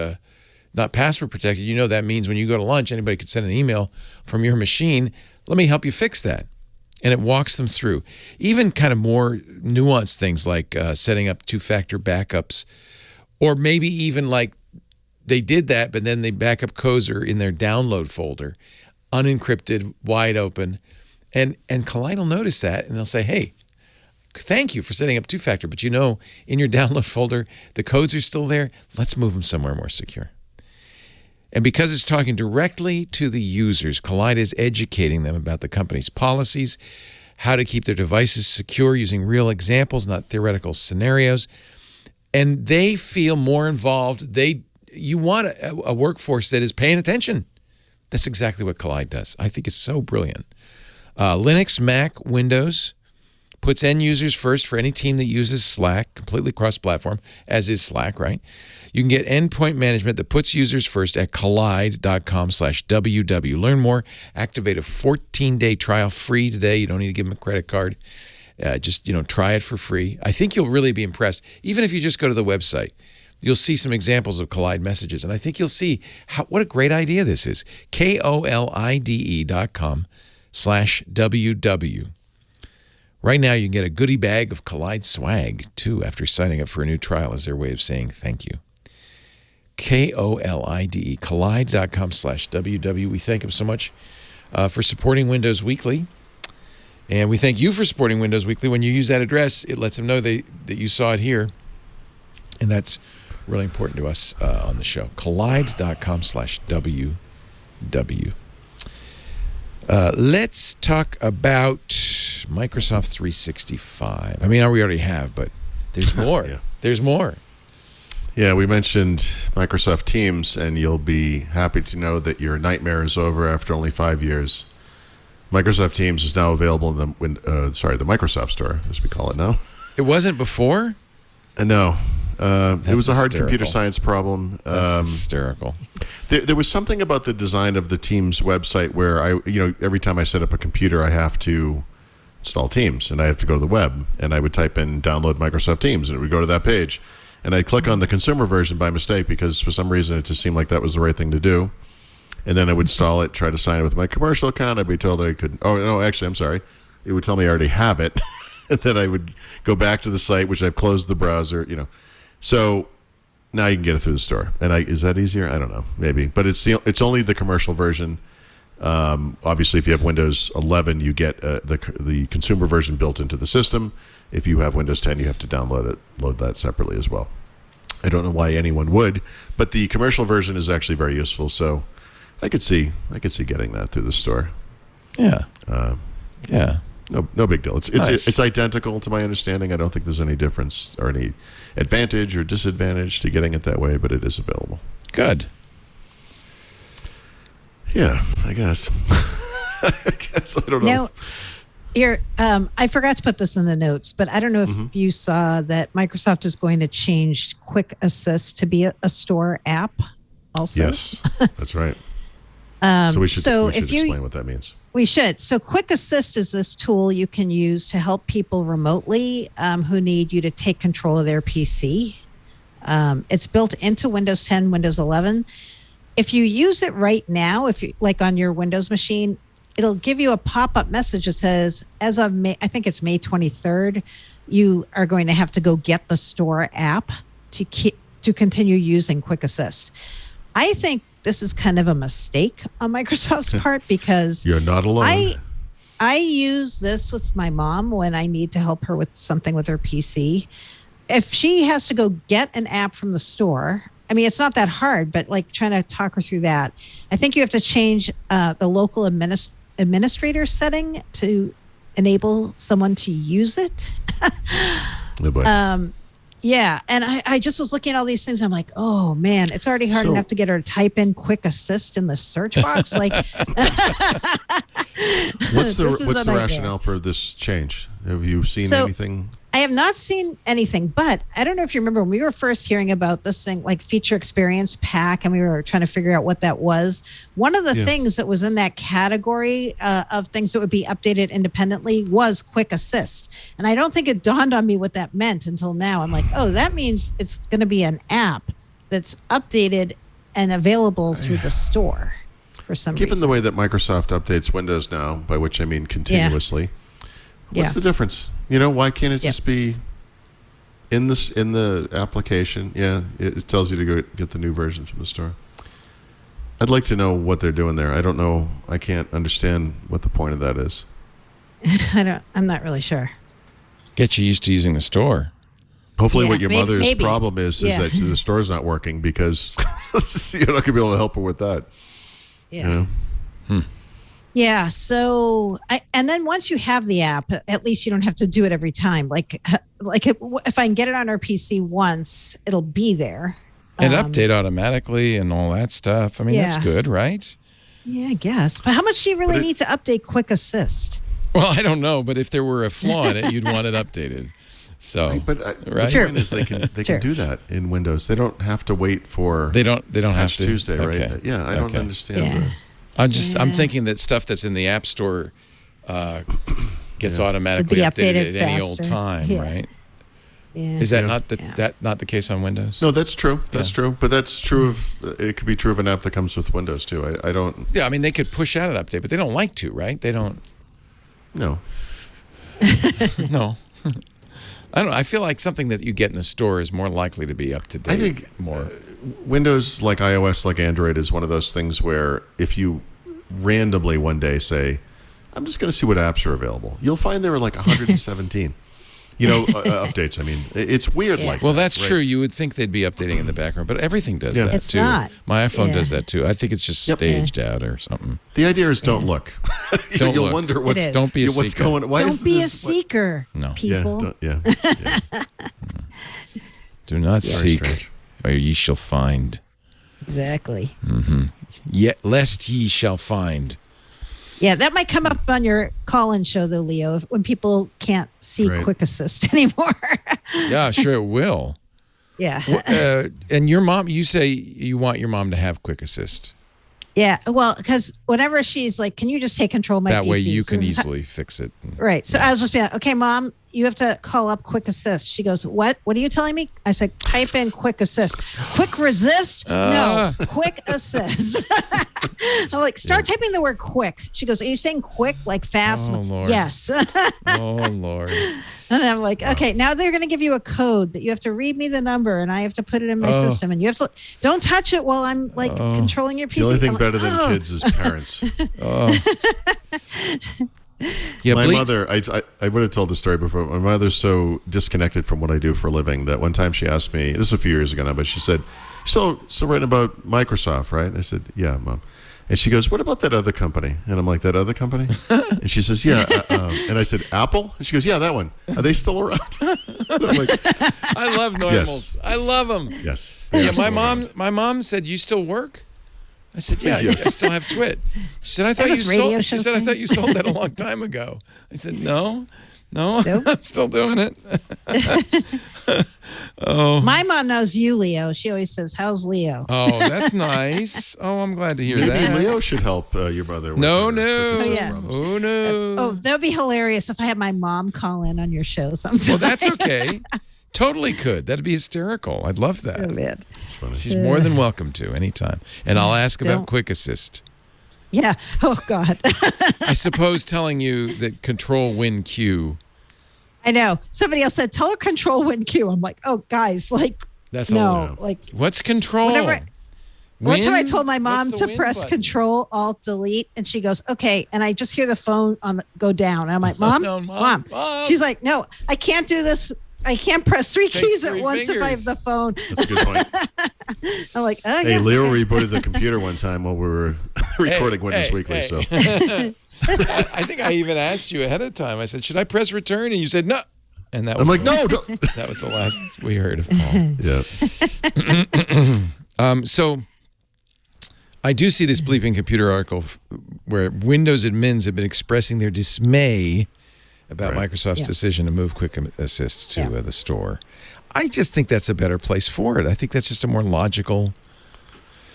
not password protected. That means when you go to lunch, anybody could send an email from your machine. Let me help you fix that. And it walks them through. Even kind of more nuanced things like setting up two-factor backups, or maybe even like they did that, but then the backup codes are in their download folder, unencrypted, wide open. And Collide will notice that, and they'll say, hey, thank you for setting up two-factor, but in your download folder, the codes are still there. Let's move them somewhere more secure. And because it's talking directly to the users, Collide is educating them about the company's policies, how to keep their devices secure using real examples, not theoretical scenarios. And they feel more involved. You want a workforce that is paying attention. That's exactly what Collide does. I think it's so brilliant. Linux, Mac, Windows, puts end users first for any team that uses Slack, completely cross-platform, as is Slack, right? You can get endpoint management that puts users first at collide.com/WW. Learn more. Activate a 14-day trial free today. You don't need to give them a credit card. Just try it for free. I think you'll really be impressed. Even if you just go to the website, you'll see some examples of Collide messages. And I think you'll see what a great idea this is. KOLIDE.com/WW. Right now, you can get a goodie bag of Collide swag, too, after signing up for a new trial as their way of saying thank you. KOLIDE, collide.com/WW. We thank them so much for supporting Windows Weekly. And we thank you for supporting Windows Weekly. When you use that address, it lets them know that you saw it here. And that's really important to us on the show. Collide.com/WW. Let's talk about Microsoft 365. I mean, we already have, but there's more. Yeah. There's more. Yeah, we mentioned Microsoft Teams, and you'll be happy to know that your nightmare is over after only 5 years. Microsoft Teams is now available in the Microsoft Store, as we call it now. It wasn't before? No. It was a hard hysterical. computer science problem. That's hysterical. There was something about the design of the Teams website where every time I set up a computer, I have to install Teams, and I have to go to the web, and I would type in download Microsoft Teams, and it would go to that page. And I'd click on the consumer version by mistake because for some reason it just seemed like that was the right thing to do. And then I would install it, try to sign it with my commercial account. I'd be told I couldn't. Oh, no, actually, I'm sorry. It would tell me I already have it. And then I would go back to the site, which I've closed the browser, So now you can get it through the store. And is that easier? I don't know, maybe. But it's only the commercial version. Obviously, if you have Windows 11, you get the consumer version built into the system. If you have Windows 10, you have to load that separately as well. I don't know why anyone would, but the commercial version is actually very useful. So I could see getting that through the store. Yeah. Yeah. No big deal. Nice. It's identical to my understanding. I don't think there's any difference or any advantage or disadvantage to getting it that way, but it is available. Good. Yeah, I guess. I don't know. Now, I forgot to put this in the notes, but I don't know if you saw that Microsoft is going to change Quick Assist to be a store app also. Yes, that's right. So we should explain what that means. We should. So Quick Assist is this tool you can use to help people remotely who need you to take control of their PC. It's built into Windows 10, Windows 11. If you use it right now, if you like on your Windows machine, it'll give you a pop-up message that says, as of May, I think it's May 23rd, you are going to have to go get the store app to continue using Quick Assist. I think this is kind of a mistake on Microsoft's part because you're not alone. I use this with my mom when I need to help her with something with her PC. If she has to go get an app from the store, I mean, it's not that hard, but like trying to talk her through that, I think you have to change the local administrator setting to enable someone to use it. Oh boy. Yeah, and I just was looking at all these things. I'm like, oh man, it's already hard enough to get her to type in Quick Assist in the search box. Like, what's the rationale for this change? Have you seen anything? I have not seen anything, but I don't know if you remember when we were first hearing about this thing, like Feature Experience Pack, and we were trying to figure out what that was. One of the things that was in that category of things that would be updated independently was Quick Assist. And I don't think it dawned on me what that meant until now. I'm like, oh, that means it's going to be an app that's updated and available through the store for some reason. Given the way that Microsoft updates Windows now, by which I mean continuously, what's the difference? You know, why can't it just be in the application? Yeah, it tells you to go get the new version from the store. I'd like to know what they're doing there. I don't know. I can't understand what the point of that is. I'm not really sure. Get you used to using the store. Hopefully what your mother's maybe. problem is that the store's not working because you're not going to be able to help her with that. Yeah. You know? Yeah. So, and then once you have the app, at least you don't have to do it every time. Like if I can get it on our PC once, it'll be there. And update automatically and all that stuff. I mean, that's good, right? Yeah, I guess. But how much do you really need to update Quick Assist? Well, I don't know, but if there were a flaw in it, you'd want it updated. So, the point is they can do that in Windows. They don't have to wait for they don't have to Tuesday, okay. right? Yeah, I don't understand. I'm thinking that stuff that's in the App Store gets automatically updated at any old time, right? Yeah. Is that not the case on Windows? No, that's true. That's true. But that's true of it could be true of an app that comes with Windows too. I don't. Yeah, I mean they could push out an update, but they don't like to, right? They don't. No. No. I don't know. I feel like something that you get in the store is more likely to be up to date. I think Windows, like iOS, like Android, is one of those things where if you randomly one day say, I'm just going to see what apps are available, you'll find there are like 117. Updates. I mean, it's weird like that. Well, that's true. You would think they'd be updating in the background, but everything does that it's too. Not. My iPhone does that too. I think it's just staged out or something. The idea is don't look. You'll wonder what's don't be a what's seeker. going. Why don't be a seeker. No. People. Do not seek, strange. or ye shall find. Exactly. Mm-hmm. Yet lest ye shall find. Yeah, that might come up on your call-in show, though, Leo, when people can't see Quick Assist anymore. Yeah, sure it will. Yeah. And your mom, you say you want your mom to have Quick Assist. Yeah, well, because whenever she's like, can you just take control of my PC? That way you can easily fix it. Right. So I'll just be like, okay, Mom, you have to call up QuickAssist. She goes, what? What are you telling me? I said, type in QuickAssist. Quick resist? No, QuickAssist. I'm like, start typing the word quick. She goes, are you saying quick, like fast? Oh, Lord. Yes. Oh, Lord. And I'm like, okay, now they're going to give you a code that you have to read me the number and I have to put it in my system. And you have to, don't touch it while I'm like controlling your PC. The only thing I'm better like, than kids is parents. Yeah, my mother, I would have told the story before. My mother's so disconnected from what I do for a living that one time she asked me, this is a few years ago now, but she said, still writing about Microsoft, right? And I said, yeah, Mom. And she goes, what about that other company? And I'm like, that other company? And she says, yeah. And I said, Apple? And she goes, yeah, that one. Are they still around? And I'm like, I love normals. Yes. I love them. Yes. Yeah, my mom said, you still work? I said, yeah, I still have Twit. She said, I thought you sold that a long time ago. I said, no, nope. I'm still doing it. My mom knows you, Leo. She always says, how's Leo? Oh, that's nice. Oh, I'm glad to hear Maybe that. Leo should help your brother. With No. problems. Oh, no. Oh, that would be hilarious if I had my mom call in on your show sometime. Well, that's okay. Totally could. That'd be hysterical. I'd love that. Oh, man. That's funny. She's more than welcome to anytime. And I'll ask about QuickAssist. Yeah. Oh, God. I suppose telling you that Control Win Q. I know. Somebody else said, tell her Control Win Q. I'm like, oh, guys, like, That's no. Like, what's Control? One time I told my mom What's the to win press button? Control Alt Delete, and she goes, okay. And I just hear the phone go down. And I'm like, Mom, No, Mom. Mom. She's like, no, I can't do this. I can't press three Takes keys three at once if I have fingers. the phone. That's a good point. I'm like, oh, Hey, yeah. Leo rebooted the computer one time while we were recording Witness hey, Weekly. hey. So I think I even asked you ahead of time. I said, should I press return? And you said, no. And that was I'm like, no, don't. That was the last we heard of Paul. Yeah. So I do see this bleeping computer article where Windows admins have been expressing their dismay about Microsoft's decision to move QuickAssist to the store. I just think that's a better place for it. I think that's just a more logical.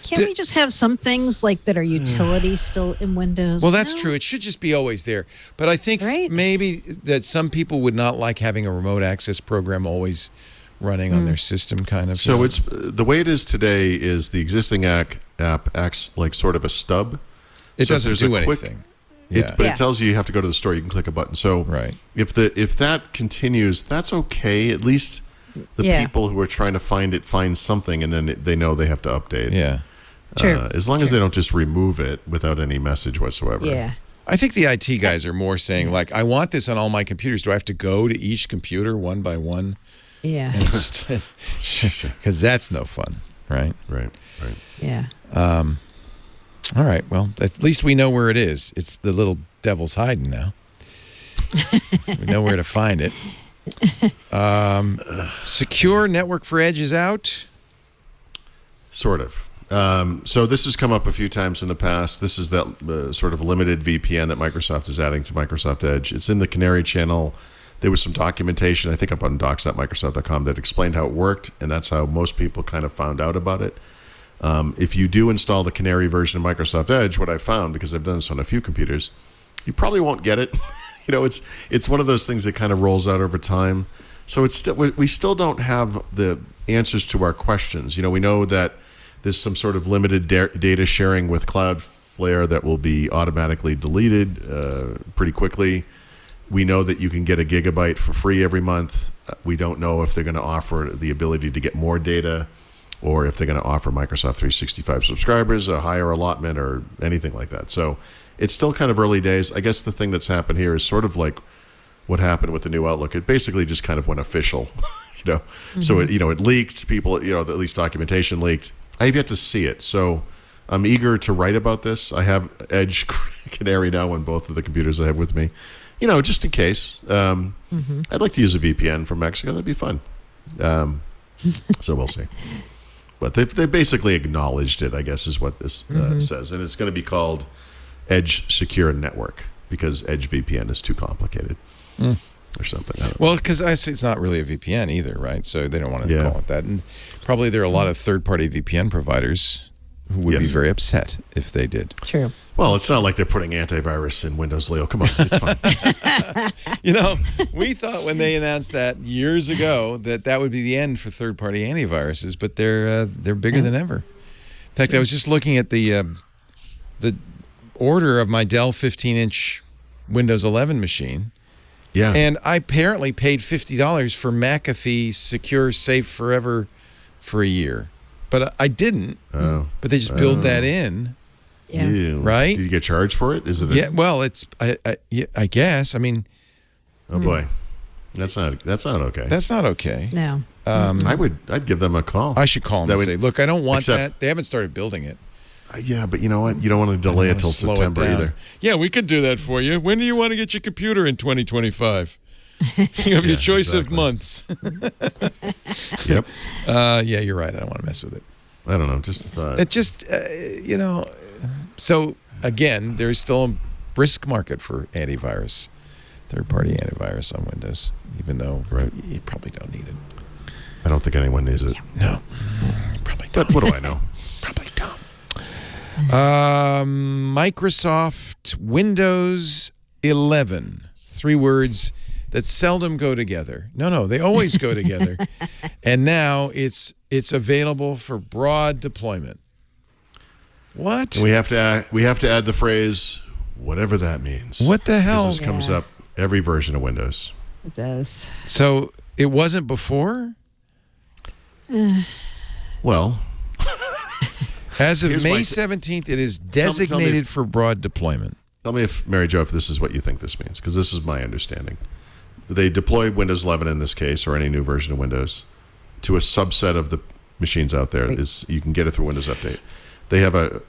Can't we just have some things like that are utilities still in Windows? Well, that's No? true. It should just be always there. But I think maybe that some people would not like having a remote access program always running on their system, kind of. So it's the way it is today is the existing app acts like sort of a stub. It So doesn't there's do a quick- anything. But it tells you have to go to the store. You can click a button. So if that continues, that's okay. At least the people who are trying to find something, and then they know they have to update. Yeah. True. As long as they don't just remove it without any message whatsoever. Yeah. I think the IT guys are more saying, like, I want this on all my computers. Do I have to go to each computer one by one? Yeah. Because that's no fun, right? Right. Yeah. All right. Well, at least we know where it is. It's the little devil's hiding now. We know where to find it. Secure Network for Edge is out. Sort of. So this has come up a few times in the past. This is that sort of limited VPN that Microsoft is adding to Microsoft Edge. It's in the Canary channel. There was some documentation, I think up on docs.microsoft.com, that explained how it worked, and that's how most people kind of found out about it. If you do install the Canary version of Microsoft Edge, what I found, because I've done this on a few computers, you probably won't get it. It's one of those things that kind of rolls out over time. So we still don't have the answers to our questions. We know that there's some sort of limited data sharing with Cloudflare that will be automatically deleted pretty quickly. We know that you can get a gigabyte for free every month. We don't know if they're going to offer the ability to get more data, or if they're going to offer Microsoft 365 subscribers a higher allotment or anything like that. So it's still kind of early days. I guess the thing that's happened here is sort of like what happened with the new Outlook. It basically just kind of went official, So it leaked. People, at least documentation leaked. I have yet to see it, so I'm eager to write about this. I have Edge Canary now on both of the computers I have with me, just in case. I'd like to use a VPN from Mexico. That'd be fun. So we'll see. But they basically acknowledged it, I guess, is what this says. And it's going to be called Edge Secure Network because Edge VPN is too complicated or something. Well, because it's not really a VPN either, right? So they don't want to call it that. And probably there are a lot of third-party VPN providers who would be Yes. very upset if they did. True. Well, it's not like they're putting antivirus in Windows, Leo. Come on, it's fine. You know, we thought when they announced that years ago that would be the end for third-party antiviruses, but they're bigger than ever. In fact, I was just looking at the order of my Dell 15-inch Windows 11 machine, Yeah. and I apparently paid $50 for McAfee Secure Safe Forever for a year, but I didn't. Oh. But they just build that in. Yeah. Ew. Right? Did you get charged for it? Is it? Yeah, well, it's I guess. I mean, Oh boy, that's not okay. that's not okay. No. I'd give them a call. I should call them That and would- say, look, I don't want except- that. They haven't started building it. Yeah, but you know what? You don't want to delay it till Slow September down. either. Yeah, we could do that for you. When do you want to get your computer in 2025? You have your choice of exactly. months. Yep. Yeah, you're right. I don't want to mess with it. I don't know. Just a thought. It just, so again, there's still a brisk market for antivirus, third-party antivirus on Windows, even though you probably don't need it. I don't think anyone needs it. No, probably don't. But what do I know? Probably don't. Microsoft Windows 11. 3 words that seldom go together. No, they always go together. And now it's available for broad deployment. What? And we have to add the phrase whatever that means. What the hell? 'Cause this comes up every version of Windows. It does. So it wasn't before? Well, As of Here's May my- 17th, it is tell me- designated for broad deployment. tell me if Mary Jo, if this is what you think this means, because this is my understanding. They deploy Windows 11 in this case, or any new version of Windows, to a subset of the machines out there. Is you can get it through Windows Update. They have a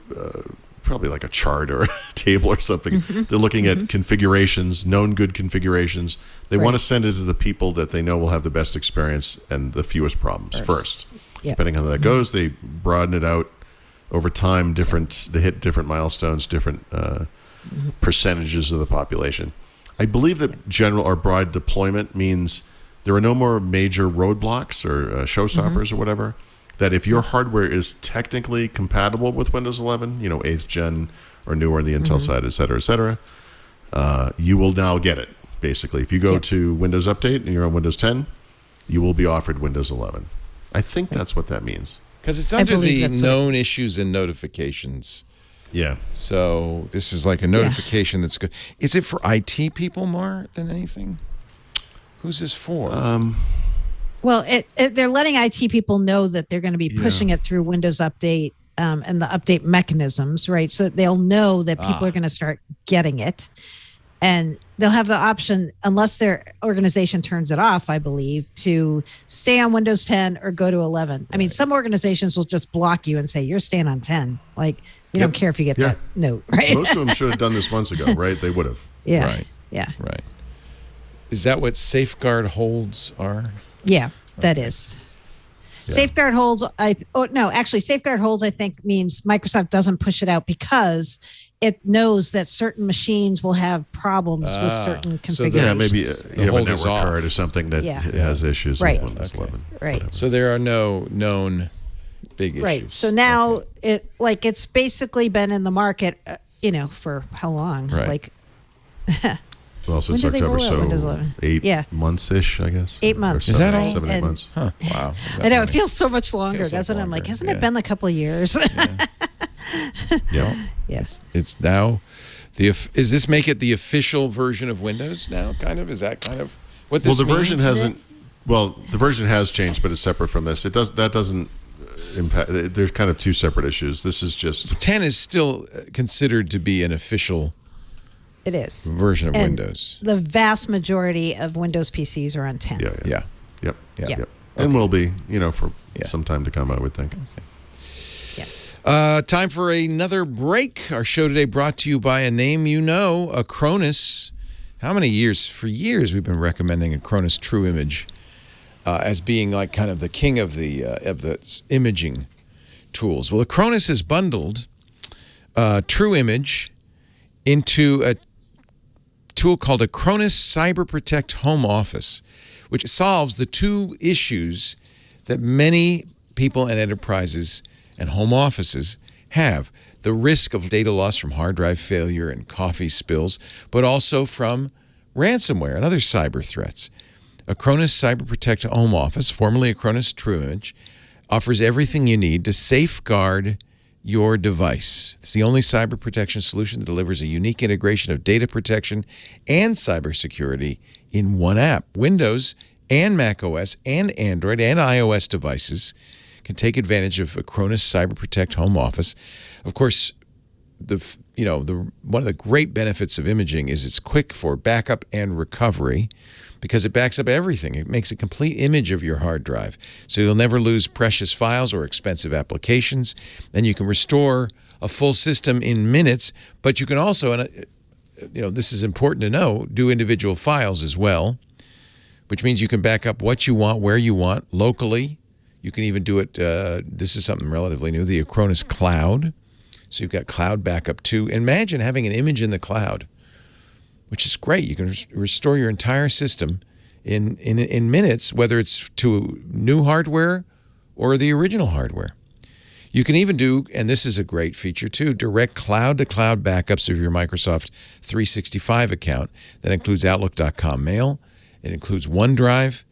probably like a chart or a table or something. They're looking at configurations, known good configurations. They want to send it to the people that they know will have the best experience and the fewest problems first. Yeah. Depending on how that goes, they broaden it out over time. They hit different milestones, different percentages of the population. I believe that general or broad deployment means there are no more major roadblocks or showstoppers or whatever. That if your hardware is technically compatible with Windows 11, 8th gen or newer on the Intel side, et cetera, you will now get it. Basically, if you go to Windows Update and you're on Windows 10, you will be offered Windows 11. I think that's what that means. Because it's under believe the that's what- known issues and notifications. Yeah. So this is like a notification that's good. Is it for IT people more than anything? Who's this for? Well, they're letting IT people know that they're going to be pushing it through Windows Update and the update mechanisms, right? So that they'll know that people are going to start getting it. And they'll have the option, unless their organization turns it off, I believe, to stay on Windows 10 or go to 11. I mean, some organizations will just block you and say, you're staying on 10. Like, you don't care if you get that note, right? Most of them should have done this months ago, right? They would have. Yeah. Right. Yeah. Right. Is that what safeguard holds are? Yeah, that is. Safeguard holds, safeguard holds, I think, means Microsoft doesn't push it out because it knows that certain machines will have problems with certain so configurations. Yeah, maybe you have a hold is network off. card or something that has issues Right. with Windows 11. Right. So there are no known big issues. Right. So now it's basically been in the market, for how long? Right. Like Well, since When did they October, roll out so Windows 11? 8 months-ish, I guess. 8 months. Or Is that seven, all? 7, 8 And- months. Huh. Wow. I know it feels so much longer, Feels like doesn't it? I'm like, longer, hasn't yeah. it been a couple of years? Yeah. Yes. It's now does this make it the official version of Windows now? Kind of? Is that kind of what this Well, the version means? hasn't. Well, the version has changed, but it's separate from this. That doesn't impact. There's kind of two separate issues. This is just 10 is still considered to be an official It is. version of And Windows. the vast majority of Windows PCs are on 10. Yeah. Yep. Yeah. Yep. And will be, for Yeah. some time to come, I would think. Time for another break. Our show today brought to you by a name you know, a Cronis. How many years? For years, we've been recommending a Cronis True Image as being like kind of the king of the imaging tools. Well, a Cronis has bundled True Image into a tool called a Cronis Cyber Protect Home Office, which solves the two issues that many people and enterprises and home offices have the risk of data loss from hard drive failure and coffee spills, but also from ransomware and other cyber threats. Acronis Cyber Protect Home Office, formerly Acronis TrueImage, offers everything you need to safeguard your device. It's the only cyber protection solution that delivers a unique integration of data protection and cybersecurity in one app. Windows and Mac OS and Android and iOS devices can take advantage of Acronis Cyber Protect Home Office. Of course, one of the great benefits of imaging is it's quick for backup and recovery because it backs up everything. It makes a complete image of your hard drive, so you'll never lose precious files or expensive applications, and you can restore a full system in minutes, but you can also, and this is important to know, do individual files as well, which means you can back up what you want, where you want, locally. You can even do it, this is something relatively new, the Acronis Cloud. So you've got cloud backup too. Imagine having an image in the cloud, which is great. You can restore your entire system in minutes, whether it's to new hardware or the original hardware. You can even do, and this is a great feature too, direct cloud-to-cloud backups of your Microsoft 365 account. That includes Outlook.com mail. It includes OneDrive.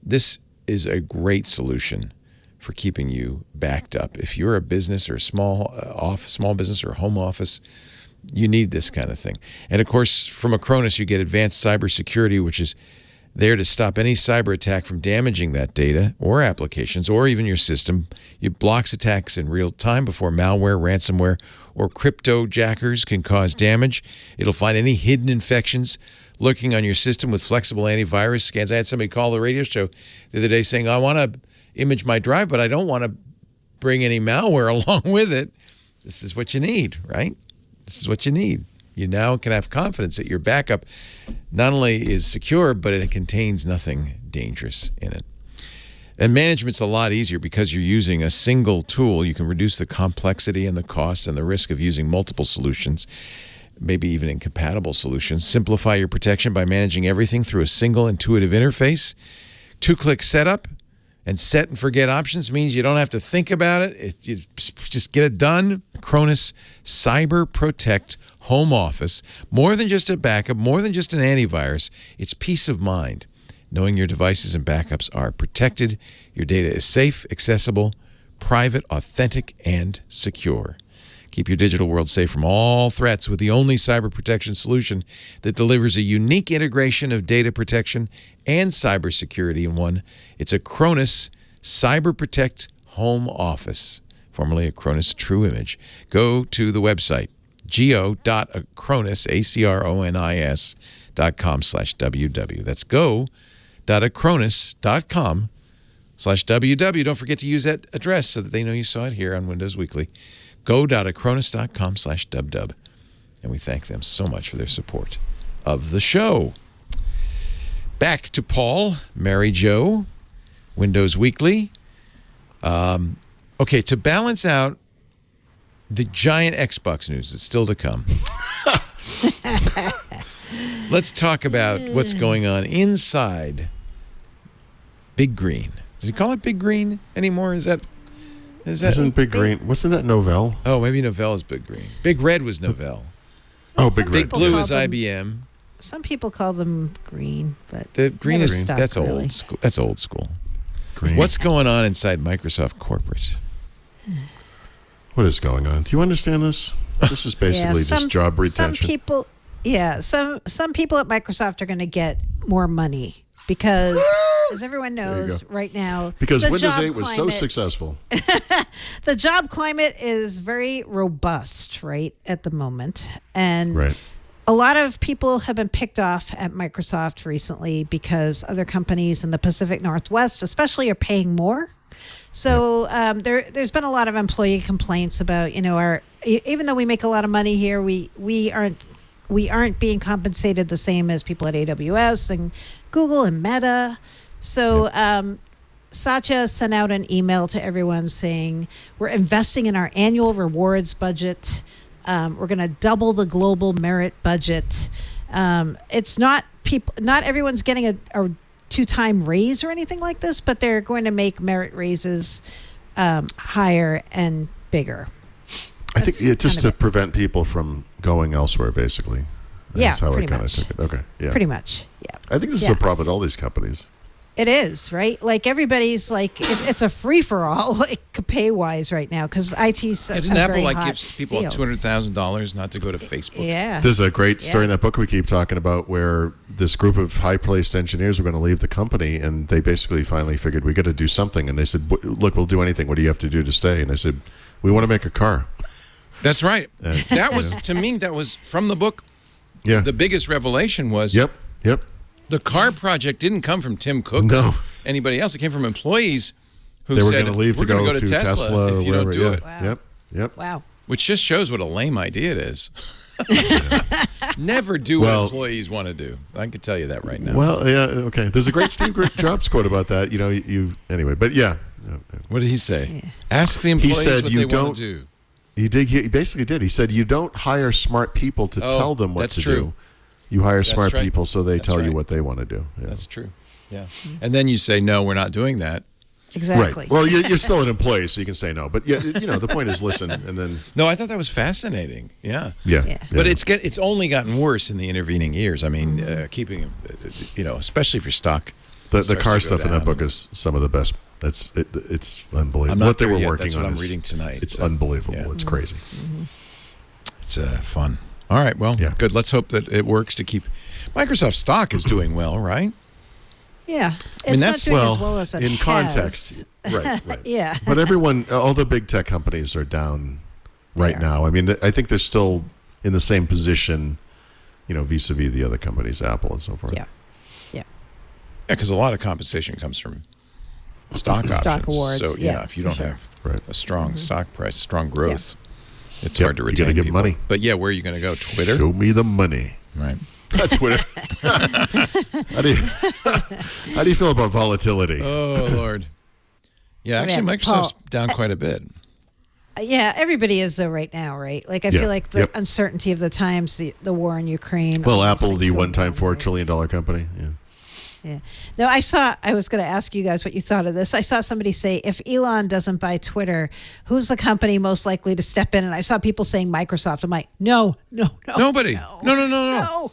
This is a great solution for keeping you backed up. If you're a business or a small business or home office, you need this kind of thing. And of course, from Acronis, you get advanced cybersecurity, which is there to stop any cyber attack from damaging that data or applications or even your system. It blocks attacks in real time before malware, ransomware, or crypto jackers can cause damage. It'll find any hidden infections lurking on your system with flexible antivirus scans. I had somebody call the radio show the other day saying, I want to image my drive, but I don't want to bring any malware along with it. This is what you need, right? This is what you need. You now can have confidence that your backup not only is secure, but it contains nothing dangerous in it. And management's a lot easier because you're using a single tool. You can reduce the complexity and the cost and the risk of using multiple solutions, maybe even incompatible solutions. Simplify your protection by managing everything through a single intuitive interface. 2-click setup and set and forget options means you don't have to think about it. You just get it done. Acronis Cyber Protect Home Office. More than just a backup, more than just an antivirus. It's peace of mind, knowing your devices and backups are protected, your data is safe, accessible, private, authentic, and secure. Keep your digital world safe from all threats with the only cyber protection solution that delivers a unique integration of data protection and cybersecurity in one. It's Acronis Cyber Protect Home Office, formerly Acronis TrueImage. Go to the website, go.acronis.com/ww. That's go.acronis.com/ww. Don't forget to use that address so that they know you saw it here on Windows Weekly. Go.acronis.com/ww. And we thank them so much for their support of the show. Back to Paul, Mary Jo, Windows Weekly. Okay, to balance out the giant Xbox news that's still to come, let's talk about what's going on inside Big Green. Does he call it Big Green anymore? Isn't Big Green? Wasn't that Novell? Oh, maybe Novell is Big Green. Big Red was Novell. Oh, Big Red. Big Blue is IBM. Some people call them green, but the green is stuck, that's really. old school. That's old school. Green. What's going on inside Microsoft corporate? What is going on? Do you understand this? This is basically just job retention. Some people at Microsoft are going to get more money because, as everyone knows right now, because the Windows job 8 was so successful. The job climate is very robust, right, at the moment. And a lot of people have been picked off at Microsoft recently because other companies in the Pacific Northwest especially are paying more. So there's been a lot of employee complaints about, even though we make a lot of money here, we aren't being compensated the same as people at AWS and Google and Meta. So Satya sent out an email to everyone saying, we're investing in our annual rewards budget. We're going to double the global merit budget. It's not everyone's getting a 2-time raise or anything like this, but they're going to make merit raises higher and bigger. I think it's just to prevent people from going elsewhere, basically. That's how I kind of took it. Okay, yeah. Pretty much, yeah. I think this is a problem with all these companies. It is, right? Like everybody's like, it's a free-for-all, like pay-wise right now, because IT's didn't Apple gives people $200,000 not to go to Facebook? Yeah. There's a great story in that book we keep talking about where this group of high-placed engineers were going to leave the company, and they basically finally figured, we got to do something. And they said, look, we'll do anything. What do you have to do to stay? And they said, we want to make a car. That's right. That was, to me, that was from the book. Yeah. The biggest revelation was... Yep. The car project didn't come from Tim Cook or anybody else. It came from employees who said, going to leave to go to Tesla if you don't do it. Wow. Yep. Wow. Which just shows what a lame idea it is. Never do what employees want to do. I can tell you that right now. Well, yeah, okay. There's a great Steve Jobs quote about that. You know, anyway, but yeah. What did he say? Yeah. Ask the employees what they want to do. He did. He basically did. He said, you don't hire smart people to tell them what to do. You hire smart people so they tell you what they want to do. Yeah. That's true. Yeah. And then you say, no, we're not doing that. Exactly. Right. Well, you're still an employee, so you can say no. But, yeah, the point is listen and then... No, I thought that was fascinating. Yeah. Yeah. But it's only gotten worse in the intervening years. I mean, keeping, especially for stock. The car stuff in that book is some of the best. It's unbelievable. What they were working on. That's what I'm reading tonight. It's unbelievable. Yeah. It's crazy. It's fun. All right, well, good. Let's hope that it works to keep... Microsoft stock is doing well, right? Yeah. It's not doing as well as it in context. Right. Yeah. But all the big tech companies are down right now. I mean, I think they're still in the same position, vis-a-vis the other companies, Apple and so forth. Yeah. Yeah, because a lot of compensation comes from stock options. Stock awards. So, if you don't have a strong stock price, strong growth... It's hard to retain. You got to give people. Money. But where are you going to go? Twitter? Show me the money. Right. That's Twitter. How do you feel about volatility? Oh, Lord. Yeah, actually, Microsoft's down quite a bit. Yeah, everybody is though right now, right? Like I feel like the uncertainty of the times, the war in Ukraine. Well, Apple, the one-time $4 trillion company. Yeah. Yeah. No, I was going to ask you guys what you thought of this. I saw somebody say, if Elon doesn't buy Twitter, who's the company most likely to step in? And I saw people saying Microsoft. I'm like, no. Nobody. No.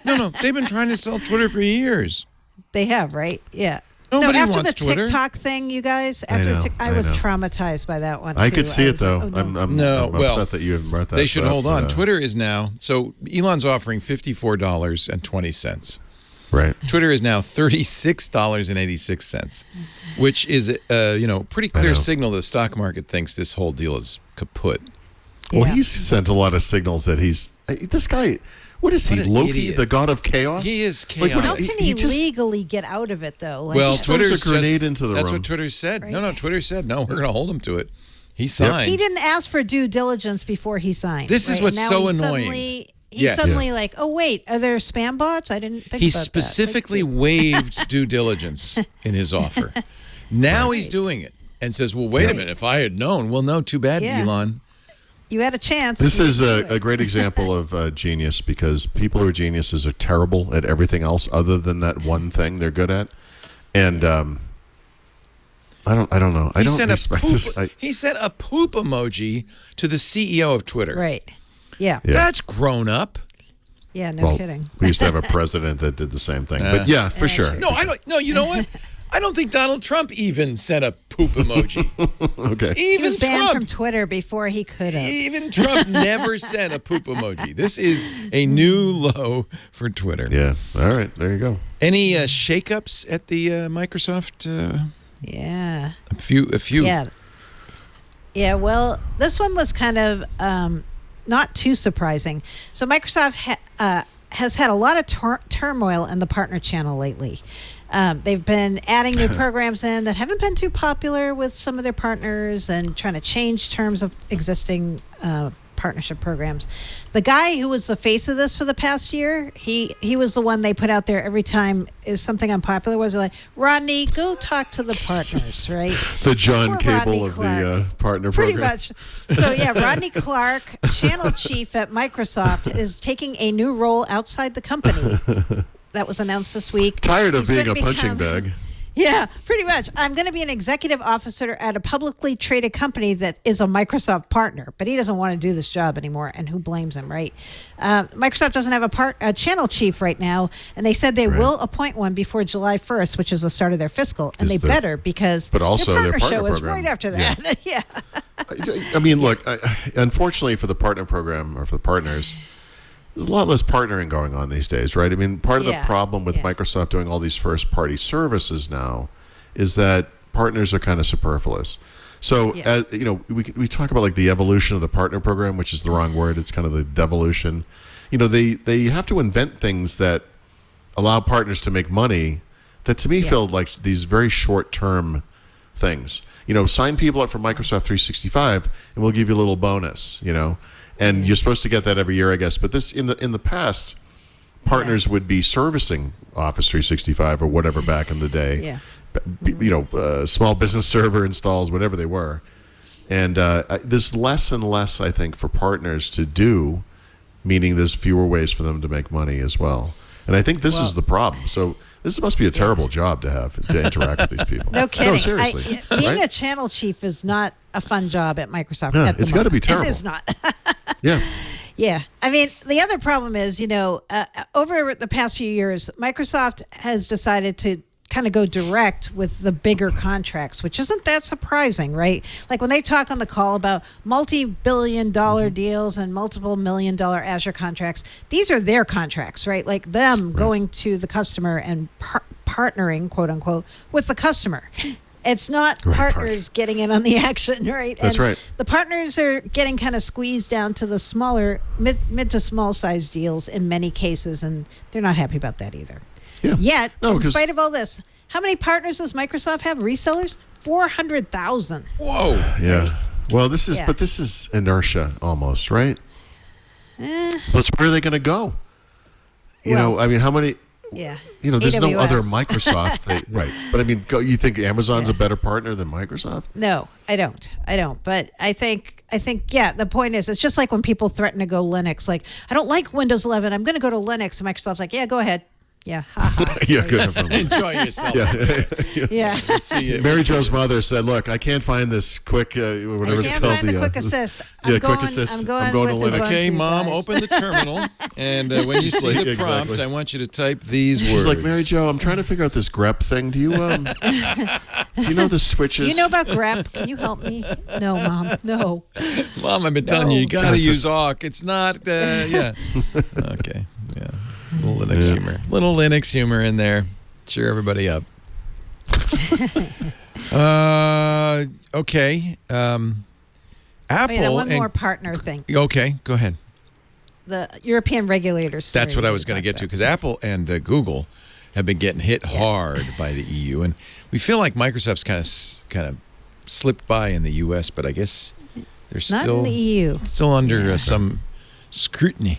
No. They've been trying to sell Twitter for years. They have, right? Yeah. Nobody after wants the Twitter. TikTok thing, you guys, I was traumatized by that one. I could see it though. Like, I'm upset that you haven't brought that. They should hold on. Twitter is now, so Elon's offering $54.20. Right. Twitter is now $36.86, which is pretty clear signal the stock market thinks this whole deal is kaput. Well, he's sent a lot of signals that this guy. What is he? Loki, the god of chaos? He is chaos. How can he legally get out of it though? Like, well, Twitter's a grenade into the room. That's what Twitter said. Right? No, Twitter said no. We're going to hold him to it. He signed. He didn't ask for due diligence before he signed. This is what's so annoying. He's suddenly like, oh, wait, are there spam bots? I didn't think about that. He specifically waived due diligence in his offer. Now he's doing it and says, well, wait a minute. If I had known, well, no, too bad, Elon. You had a chance. This is a great example of genius because people who are geniuses are terrible at everything else other than that one thing they're good at. And I don't know. I don't respect this. He sent a poop emoji to the CEO of Twitter. Right. Yeah. That's grown up. Yeah, no kidding. We used to have a president that did the same thing. But yeah, for sure. No, I don't. No, you know what? I don't think Donald Trump even sent a poop emoji. Okay. He was banned from Twitter before he could have. Even Trump never sent a poop emoji. This is a new low for Twitter. Yeah. All right. There you go. Any shakeups at the Microsoft? Yeah. A few. Yeah. Yeah. Well, this one was kind of not too surprising. So Microsoft has had a lot of turmoil in the partner channel lately. They've been adding new programs in that haven't been too popular with some of their partners and trying to change terms of existing partnership programs. The guy who was the face of this for the past year, he was the one they put out there every time is something unpopular was like, Rodney, go talk to the partners, right? The John Cable of the partner program. Pretty much. So yeah, Rodney Clark, channel chief at Microsoft, is taking a new role outside the company. That was announced this week. Tired of being a punching bag. Yeah, pretty much. I'm going to be an executive officer at a publicly traded company that is a Microsoft partner, but he doesn't want to do this job anymore, and who blames him, right? Microsoft doesn't have a channel chief right now, and they said they will appoint one before July 1st, which is the start of their fiscal, and they better because but also their partner show program is right after that. Yeah. I mean, look, unfortunately for the partner program or for the partners, there's a lot less partnering going on these days, right? I mean, part of the problem with Microsoft doing all these first-party services now is that partners are kind of superfluous. So, we talk about like the evolution of the partner program, which is the wrong word. It's kind of the devolution. They have to invent things that allow partners to make money that to me feel like these very short-term things. Sign people up for Microsoft 365 and we'll give you a little bonus, And you're supposed to get that every year, I guess. But this in the past, partners would be servicing Office 365 or whatever back in the day. Yeah. Small business server installs, whatever they were. And there's less and less, I think, for partners to do, meaning there's fewer ways for them to make money as well. And I think this is the problem. So this must be a terrible job to interact with these people. No kidding. No, seriously. Being a channel chief is not a fun job at Microsoft. Yeah, it's got to be terrible. It is not. Yeah. Yeah. I mean, the other problem is, over the past few years, Microsoft has decided to kind of go direct with the bigger contracts, which isn't that surprising, right? Like when they talk on the call about multi-billion-dollar deals and multiple million-dollar Azure contracts, these are their contracts, right? Like them going to the customer and partnering, quote unquote, with the customer. It's not partners getting in on the action, right? That's right. The partners are getting kind of squeezed down to the smaller, mid to small size deals in many cases, and they're not happy about that either. Yeah. Yet, in spite of all this, how many partners does Microsoft have? Resellers? 400,000. Whoa. Yeah. Well, this is inertia almost, right? But where are they going to go? I mean, how many? Yeah. There's AWS. no other Microsoft. Right. But I mean, you think Amazon's a better partner than Microsoft? No, I don't. But I think, the point is, it's just like when people threaten to go Linux. Like, I don't like Windows 11. I'm going to go to Linux. And Microsoft's like, yeah, go ahead. Yeah. Yeah, good. Enjoy yourself. Yeah. We'll see you. Mary Jo's mother said, "Look, I can't find this quick, whatever it's called. I can't find the QuickAssist. QuickAssist. I'm going to Linux. Okay, Mom, open the terminal, and when you see the prompt, exactly. I want you to type these words. She's like, Mary Jo, I'm trying to figure out this grep thing. Do you know the switches? Do you know about grep? Can you help me? No, Mom. No. Mom, I've been telling you got to use awk. It's not, yeah. Okay, yeah. Little Linux humor in there. Cheer everybody up. Okay. Apple. One more partner thing. Okay, go ahead. The European regulators. That's what I was going to get to, because Apple and Google have been getting hit hard by the EU, and we feel like Microsoft's kind of slipped by in the US, but I guess they're not in the EU. Still under some scrutiny.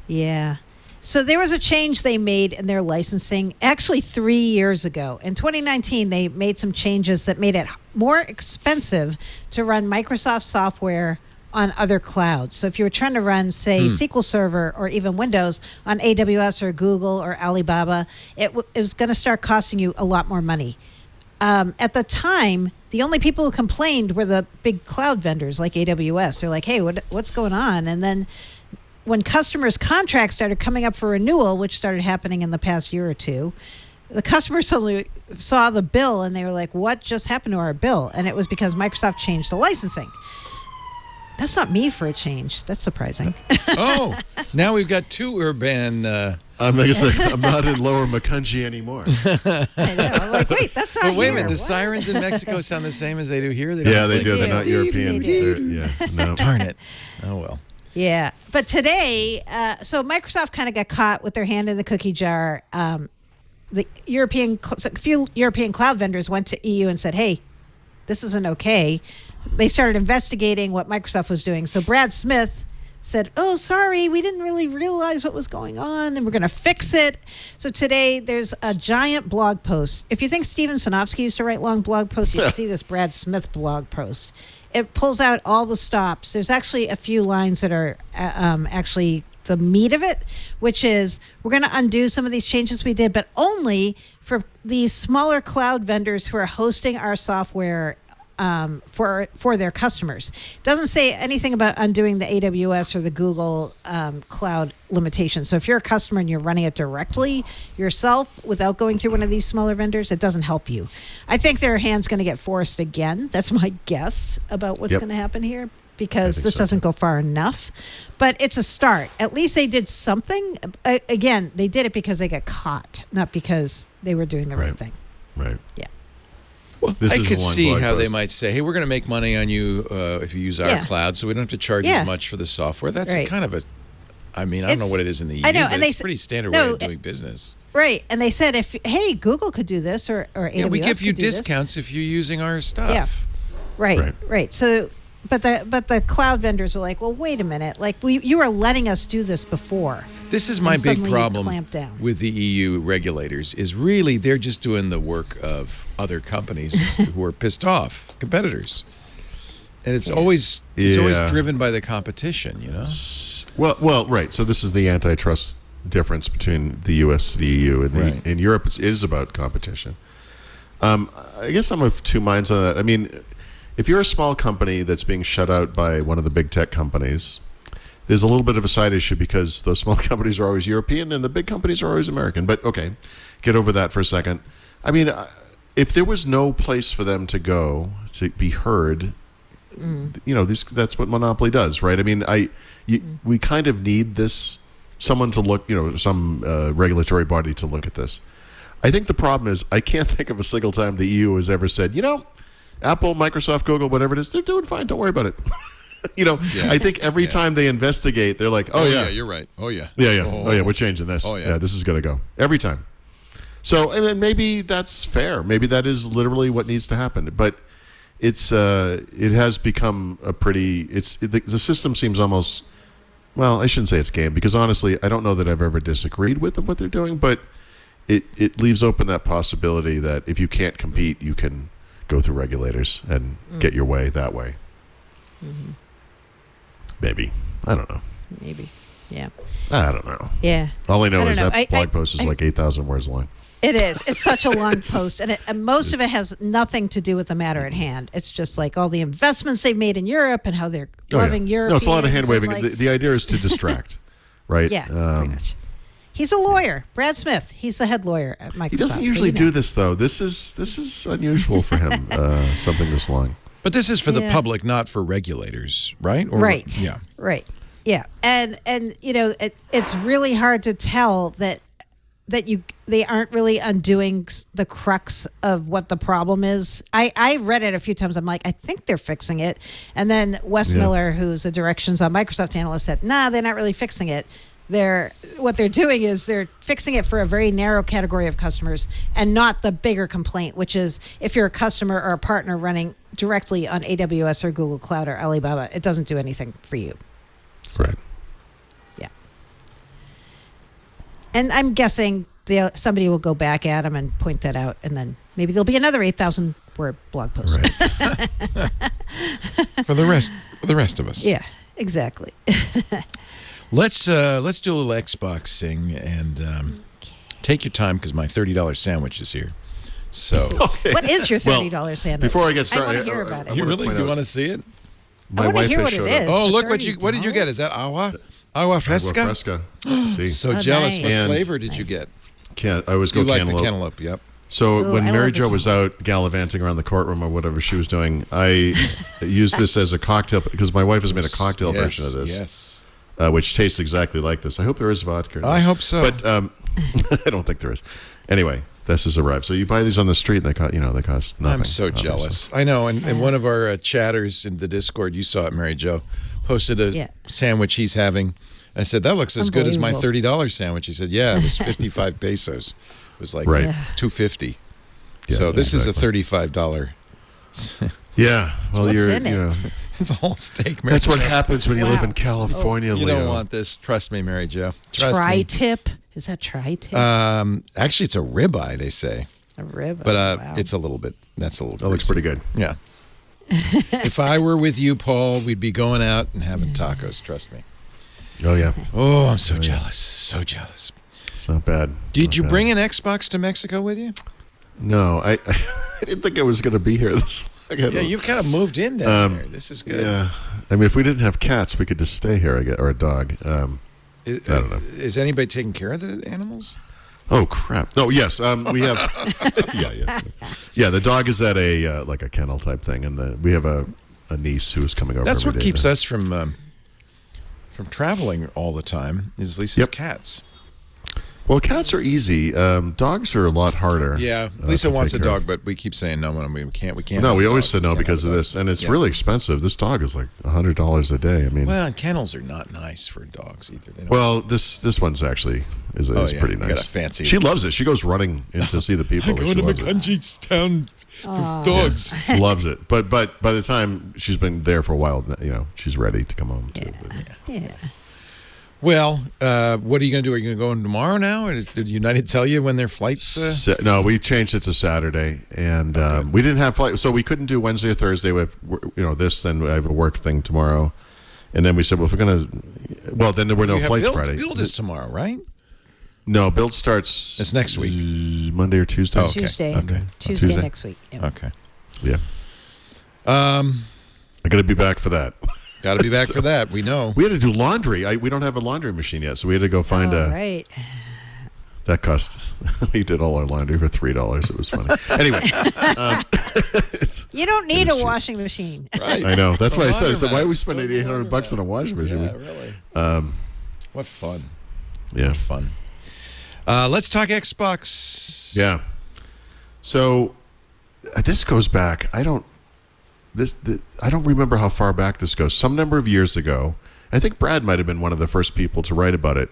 Yeah. So there was a change they made in their licensing actually 3 years ago. In 2019, they made some changes that made it more expensive to run Microsoft software on other clouds. So if you were trying to run, say, SQL Server or even Windows on AWS or Google or Alibaba, it was going to start costing you a lot more money. At the time, the only people who complained were the big cloud vendors like AWS. They're like, hey, what's going on? And then when customers' contracts started coming up for renewal, which started happening in the past year or two, the customers suddenly saw the bill and they were like, what just happened to our bill? And it was because Microsoft changed the licensing. That's not me for a change. That's surprising. Oh, now we've got two urban... I'm not in Lower Macungie anymore. I know. I'm like, wait, that's not wait a here. minute, the What? sirens in Mexico sound the same as they do here? They They do. They're not European. No. Darn it. Oh, well. Yeah. But today, so Microsoft kind of got caught with their hand in the cookie jar. The few European cloud vendors went to EU and said, hey, this isn't okay. They started investigating what Microsoft was doing. So Brad Smith said, oh, sorry, we didn't really realize what was going on, and we're going to fix it. So today there's a giant blog post. If you think Steven Sinofsky used to write long blog posts, you should see this Brad Smith blog post. It pulls out all the stops. There's actually a few lines that are actually the meat of it, which is we're going to undo some of these changes we did, but only for these smaller cloud vendors who are hosting our software for their customers. It doesn't say anything about undoing the AWS or the Google cloud limitations. So if you're a customer and you're running it directly yourself without going through one of these smaller vendors, it doesn't help you. I think their hand's going to get forced again. That's my guess about what's going to happen here, because this doesn't go far enough. But it's a start. At least they did something. Again, they did it because they got caught, not because they were doing the right thing. Right. Yeah. Well, I could see how they might say, hey, we're going to make money on you if you use our cloud, so we don't have to charge as much for the software. That's kind of I don't know what it is in the EU, but it's a pretty standard way of doing business. Right. And they said, hey, Google could do this or AWS we give you could do discounts if you're using our stuff. Yeah. Right. So, but the cloud vendors are like, well, wait a minute. Like, you were letting us do this before. This is my big problem with the EU regulators is really they're just doing the work of other companies who are pissed off, competitors. And it's always driven by the competition, you know? Well, right. So this is the antitrust difference between the US and the EU. And in Europe, it is about competition. I guess I'm of two minds on that. I mean, if you're a small company that's being shut out by one of the big tech companies, there's a little bit of a side issue because those small companies are always European and the big companies are always American. But okay, get over that for a second. I mean, if there was no place for them to go to be heard, that's what monopoly does, right? I mean, we kind of need someone to look, some regulatory body to look at this. I think the problem is I can't think of a single time the EU has ever said, Apple, Microsoft, Google, whatever it is, they're doing fine. Don't worry about it. I think every time they investigate, they're like, oh yeah, you're right. Oh yeah. Yeah. Oh yeah, we're changing this. Oh yeah, this is going to go. Every time. So, and then maybe that's fair. Maybe that is literally what needs to happen. But it has become the system seems almost, well, I shouldn't say it's game, because honestly, I don't know that I've ever disagreed with what they're doing, but it leaves open that possibility that if you can't compete, you can go through regulators and get your way that way. Mm-hmm. Maybe. I don't know. Maybe. Yeah. I don't know. Yeah. All I know is that blog post is like 8,000 words long. It is. It's such a long post. And most of it has nothing to do with the matter at hand. It's just like all the investments they've made in Europe and how they're loving Europe. No, it's a lot of hand waving. The idea is to distract, right? Yeah, pretty much. He's a lawyer. Brad Smith. He's the head lawyer at Microsoft. He doesn't usually do this, though. This is unusual for him, something this long. But this is for the public, not for regulators, right? Right. Yeah. Right. Yeah. And it's really hard to tell that they aren't really undoing the crux of what the problem is. I read it a few times. I'm like, I think they're fixing it. And then Wes Miller, who's a Directions on Microsoft analyst, said, nah, they're not really fixing it. What they're doing is they're fixing it for a very narrow category of customers and not the bigger complaint, which is if you're a customer or a partner running directly on AWS or Google Cloud or Alibaba, it doesn't do anything for you. So, right. Yeah. And I'm guessing somebody will go back at them and point that out, and then maybe there'll be another 8,000 word blog post. Right. for the rest of us. Yeah, exactly. Let's do a little Xboxing and take your time because my $30 sandwich is here. So, what is your $30 sandwich? Before I get started, I want to hear about it. You want to see it? My I want to wife hear has what showed it up. is. Oh, look what did you get? Is that agua fresca? Agua fresca. See, So jealous. nice. What And- flavor did you get? I always go You like cantaloupe. the cantaloupe? Yep. So Ooh, when I Mary love the Jo was out gallivanting around the courtroom or whatever she was doing, I used this as a cocktail because my wife has made a cocktail version of this. Yes. Which tastes exactly like this. I hope there is vodka in I this. hope so. But I don't think there is. Anyway, this has arrived. So you buy these on the street, and they cost nothing. I'm so obviously. jealous. I know. And one of our chatters in the Discord, you saw it, Mary Jo, posted a sandwich he's having. I said, that looks as good as my $30 sandwich. He said, yeah, it was 55 pesos. It was like $2.50. Yeah, so this is a exactly. $35. Yeah. Well, what's you're, in it? It's a whole steak, Mary That's what Jo. happens when you live in California, You Leo. don't want this. Trust me, Mary Jo. Trust me. Tri-tip? Is that tri-tip? Actually, it's a ribeye, they say. a rib? But Wow. it's a little bit. That's a little. That looks greasy. pretty good. Yeah. If I were with you, Paul, we'd be going out and having tacos. Trust me. Oh, yeah. Oh, I'm so jealous. So jealous. It's not bad. Did you bring an Xbox to Mexico with you? No, I didn't think I was going to be here this long. Yeah, you've kind of moved in down there. This is good. Yeah. I mean, if we didn't have cats, we could just stay here, I guess, or a dog. I don't know. Is anybody taking care of the animals? Oh, crap. No, yes. We have... Yeah, the dog is at a like a kennel type thing, and we have a niece who's coming over. That's every what day keeps now. us from traveling all the time, is Lisa's cats. Well, cats are easy. Dogs are a lot harder. Yeah, Lisa to wants a take care dog, of. but we keep saying no. We can't. No, we have a always dog. said no We can't because have of a this, dog. and it's Yeah. really expensive. This dog is like $100 a day. I mean, Well, and kennels are not nice for dogs either. They don't- well, this one's actually is pretty nice. You got a fancy. She loves it. She goes running in to see the people. I go She to loves it. McCungy's town for dogs. Loves it. But by the time she's been there for a while, she's ready to come home too. But- Yeah. Well, what are you going to do? Are you going to go in tomorrow now? Or did United tell you when their flights? No, we changed it to Saturday, and we didn't have flight, so we couldn't do Wednesday or Thursday. We have this, then I have a work thing tomorrow, and then we said, well, if we're gonna, well, then there were no You have flights Build- Friday. Build is tomorrow, right? No, build starts. It's next week. Monday or Tuesday. Oh, okay. Tuesday. Okay. Tuesday next week. Yep. Okay. Yeah. I got to be back for that. Got to be back for that. We know. We had to do laundry. We don't have a laundry machine yet, so we had to go find a. Right. That cost. We did all our laundry for $3. It was funny. Anyway, You don't need a cheap. washing machine. Right. I know. That's why I said. I said, laundromat. why are we spending Go to the $800 on a washing machine? Yeah, really. What fun. Yeah. What fun. Let's talk Xbox. Yeah. So this goes back. I don't remember how far back this goes. Some number of years ago, I think Brad might have been one of the first people to write about it.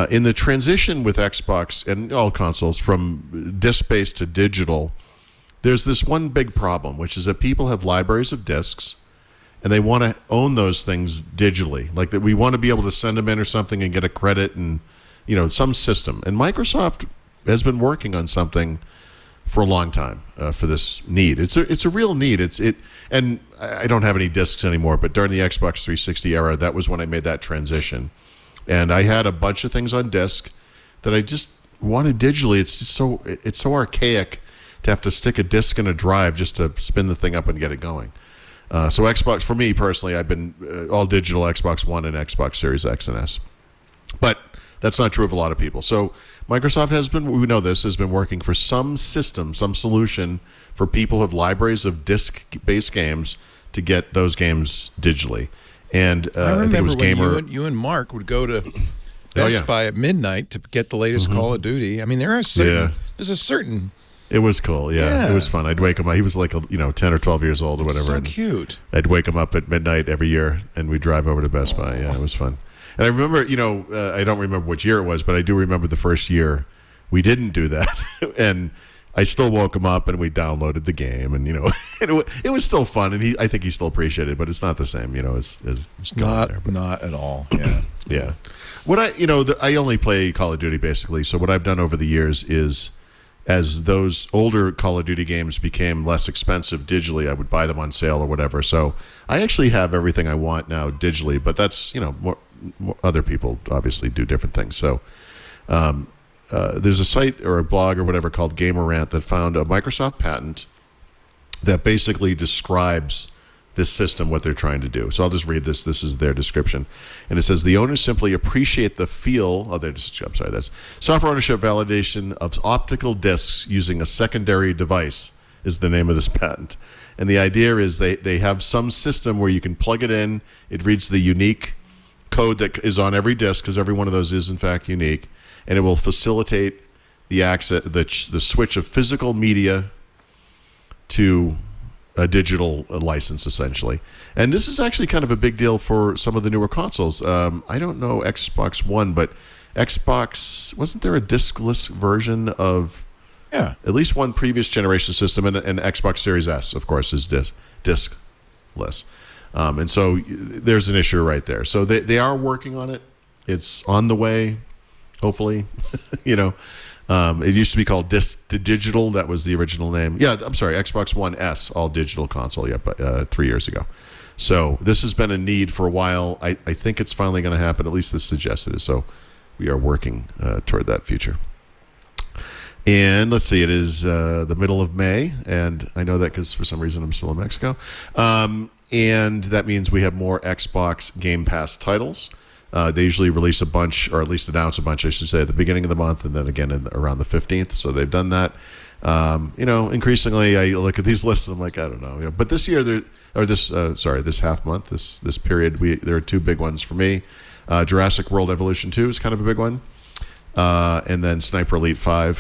In the transition with Xbox and all consoles from disc-based to digital, there's this one big problem, which is that people have libraries of discs, and they want to own those things digitally. Like that, we want to be able to send them in or something and get a credit and some system. And Microsoft has been working on something for a long time for this need. It's a real need. And I don't have any discs anymore, but during the Xbox 360 era, that was when I made that transition. And I had a bunch of things on disc that I just wanted digitally. It's so archaic to have to stick a disc in a drive just to spin the thing up and get it going. So Xbox, for me personally, I've been all digital Xbox One and Xbox Series X and S. But that's not true of a lot of people. So Microsoft has been working for some system, some solution for people who have libraries of disc-based games to get those games digitally. And I remember think it was when Gamer. you and Mark would go to Best Buy at midnight to get the latest Call of Duty. I mean, there's a certain. It was cool. Yeah, it was fun. I'd wake him up. He was like 10 or 12 years old or whatever. So and cute. I'd wake him up at midnight every year, and we'd drive over to Best Buy. Yeah, it was fun. And I remember, I don't remember which year it was, but I do remember the first year we didn't do that, and I still woke him up, and we downloaded the game, and it was still fun, and I think he still appreciated it, but it's not the same, as It's not at all. Yeah. Yeah. What I only play Call of Duty basically. So what I've done over the years is, as those older Call of Duty games became less expensive digitally, I would buy them on sale or whatever. So I actually have everything I want now digitally, but that's more other people obviously do different things. So there's a site or a blog or whatever called Gamer Rant that found a Microsoft patent that basically describes this system, what they're trying to do. So I'll just read this. This is their description. And it says, the owners simply appreciate the feel of that's software ownership validation of optical discs using a secondary device is the name of this patent. And the idea is they have some system where you can plug it in. It reads the unique code that is on every disc, because every one of those is in fact unique, and it will facilitate the access, the switch of physical media to a digital license, essentially. And this is actually kind of a big deal for some of the newer consoles. I don't know Xbox One, but Xbox, wasn't there a discless version of at least one previous generation system? And Xbox Series S, of course, is discless. And so there's an issue right there. So they are working on it. It's on the way, hopefully. It used to be called Digital. That was the original name. Yeah, I'm sorry, Xbox One S, all digital console. Yeah, but 3 years ago. So this has been a need for a while. I think it's finally going to happen. At least this suggests it is. So we are working toward that future. And let's see, it is the middle of May, and I know that because for some reason I'm still in Mexico. And that means we have more Xbox Game Pass titles. They usually release a bunch, or at least announce a bunch, I should say, at the beginning of the month, and then again around the 15th. So they've done that. Increasingly, I look at these lists and I'm like, I don't know. But this year, this half month, this period, there are two big ones for me. Jurassic World Evolution 2 is kind of a big one. And then Sniper Elite 5,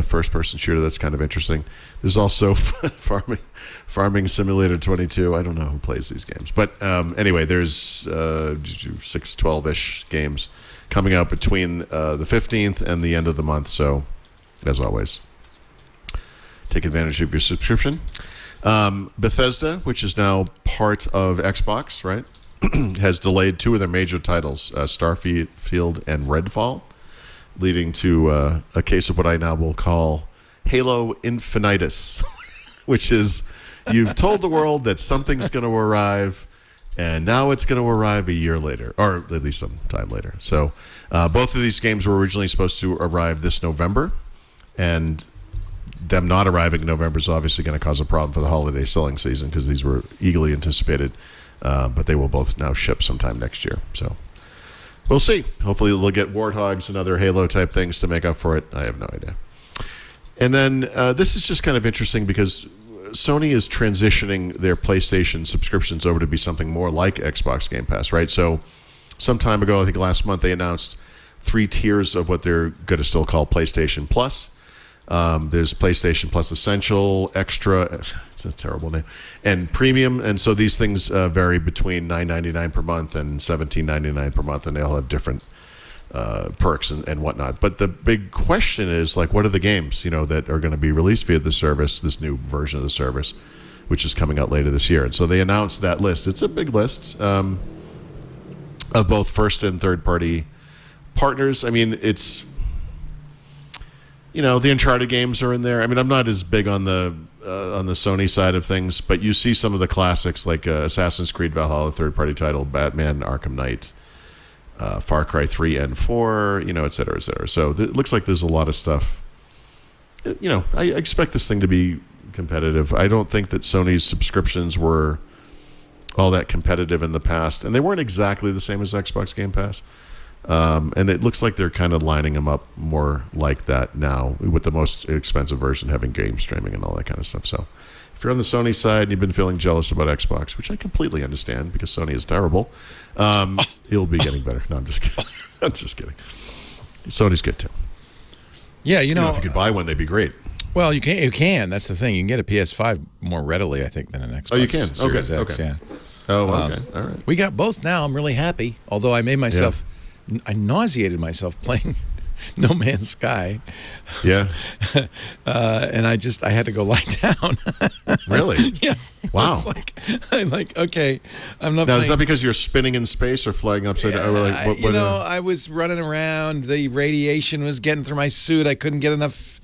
first-person shooter. That's kind of interesting. There's also Farming Simulator 22. I don't know who plays these games. But anyway, there's 12-ish games coming out between the 15th and the end of the month. So, as always, take advantage of your subscription. Bethesda, which is now part of Xbox, right, has delayed two of their major titles, Starfield and Redfall, leading to a case of what I now will call Halo Infinitus, which is you've told the world that something's going to arrive, and now it's going to arrive a year later, or at least some time later. So both of these games were originally supposed to arrive this November, and them not arriving in November is obviously going to cause a problem for the holiday selling season because these were eagerly anticipated, but they will both now ship sometime next year. So we'll see. Hopefully they'll get Warthogs and other Halo-type things to make up for it. I have no idea. And then this is just kind of interesting because Sony is transitioning their PlayStation subscriptions over to be something more like Xbox Game Pass, right? So some time ago, I think last month, they announced 3 tiers of what they're going to still call PlayStation Plus. There's PlayStation Plus Essential, Extra, it's a terrible name, and Premium. And so these things vary between $9.99 per month and $17.99 per month, and they all have different perks and whatnot. But the big question is, like, what are the games, that are going to be released via the service, this new version of the service, which is coming out later this year. And so they announced that list. It's a big list of both first and third-party partners. I mean, it's... the Uncharted games are in there. I mean, I'm not as big on the Sony side of things, but you see some of the classics like Assassin's Creed Valhalla, third-party title, Batman, Arkham Knight, Far Cry 3 and 4, et cetera, et cetera. So it looks like there's a lot of stuff. I expect this thing to be competitive. I don't think that Sony's subscriptions were all that competitive in the past, and they weren't exactly the same as Xbox Game Pass. And it looks like they're kind of lining them up more like that now, with the most expensive version having game streaming and all that kind of stuff. So if you're on the Sony side and you've been feeling jealous about Xbox, which I completely understand because Sony is terrible, it'll be getting better. No, I'm just kidding. I'm just kidding. Sony's good too. Yeah, if you could buy one, they'd be great. Well, you can. You can. That's the thing. You can get a PS5 more readily, I think, than an Xbox. Oh, you can. Series Okay. X, Okay. Yeah. Oh, okay. All right. We got both now. I'm really happy. Although I made myself, I nauseated myself playing No Man's Sky. Yeah. And I had to go lie down. Really? Yeah. Wow. It's I'm like, okay, I'm not. Now, playing. is that because you're spinning in space or flying upside down? Or like, I was running around. The radiation was getting through my suit. I couldn't get enough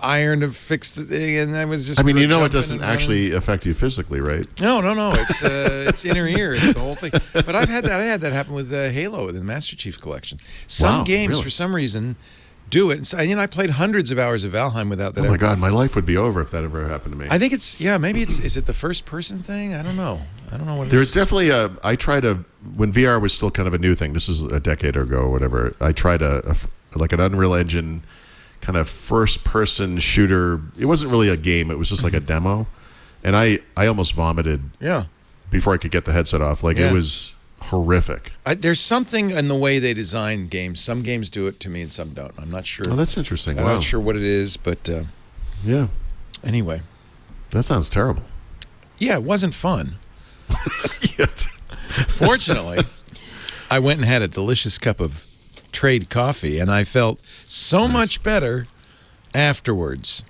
iron to fix the thing, and I was just. I mean, it doesn't actually affect you physically, right? No. It's inner ear. It's the whole thing. But I had that happen with Halo in the Master Chief Collection. Some games, really? for some reason, do it. And so, I played hundreds of hours of Valheim without that. Oh my God, my life would be over if that ever happened to me. I think maybe is it the first person thing? I don't know what it There's is. definitely I tried when VR was still kind of a new thing. This is a decade ago or whatever. I tried like an Unreal Engine kind of first-person shooter. It wasn't really a game. It was just like a demo. And I almost vomited before I could get the headset off. It was horrific. There's something in the way they design games. Some games do it to me and some don't. I'm not sure. Oh, that's interesting. I'm not sure what it is, but yeah. Anyway. That sounds terrible. Yeah, it wasn't fun. Yes. Fortunately, I went and had a delicious cup of Trade coffee, and I felt so much better afterwards.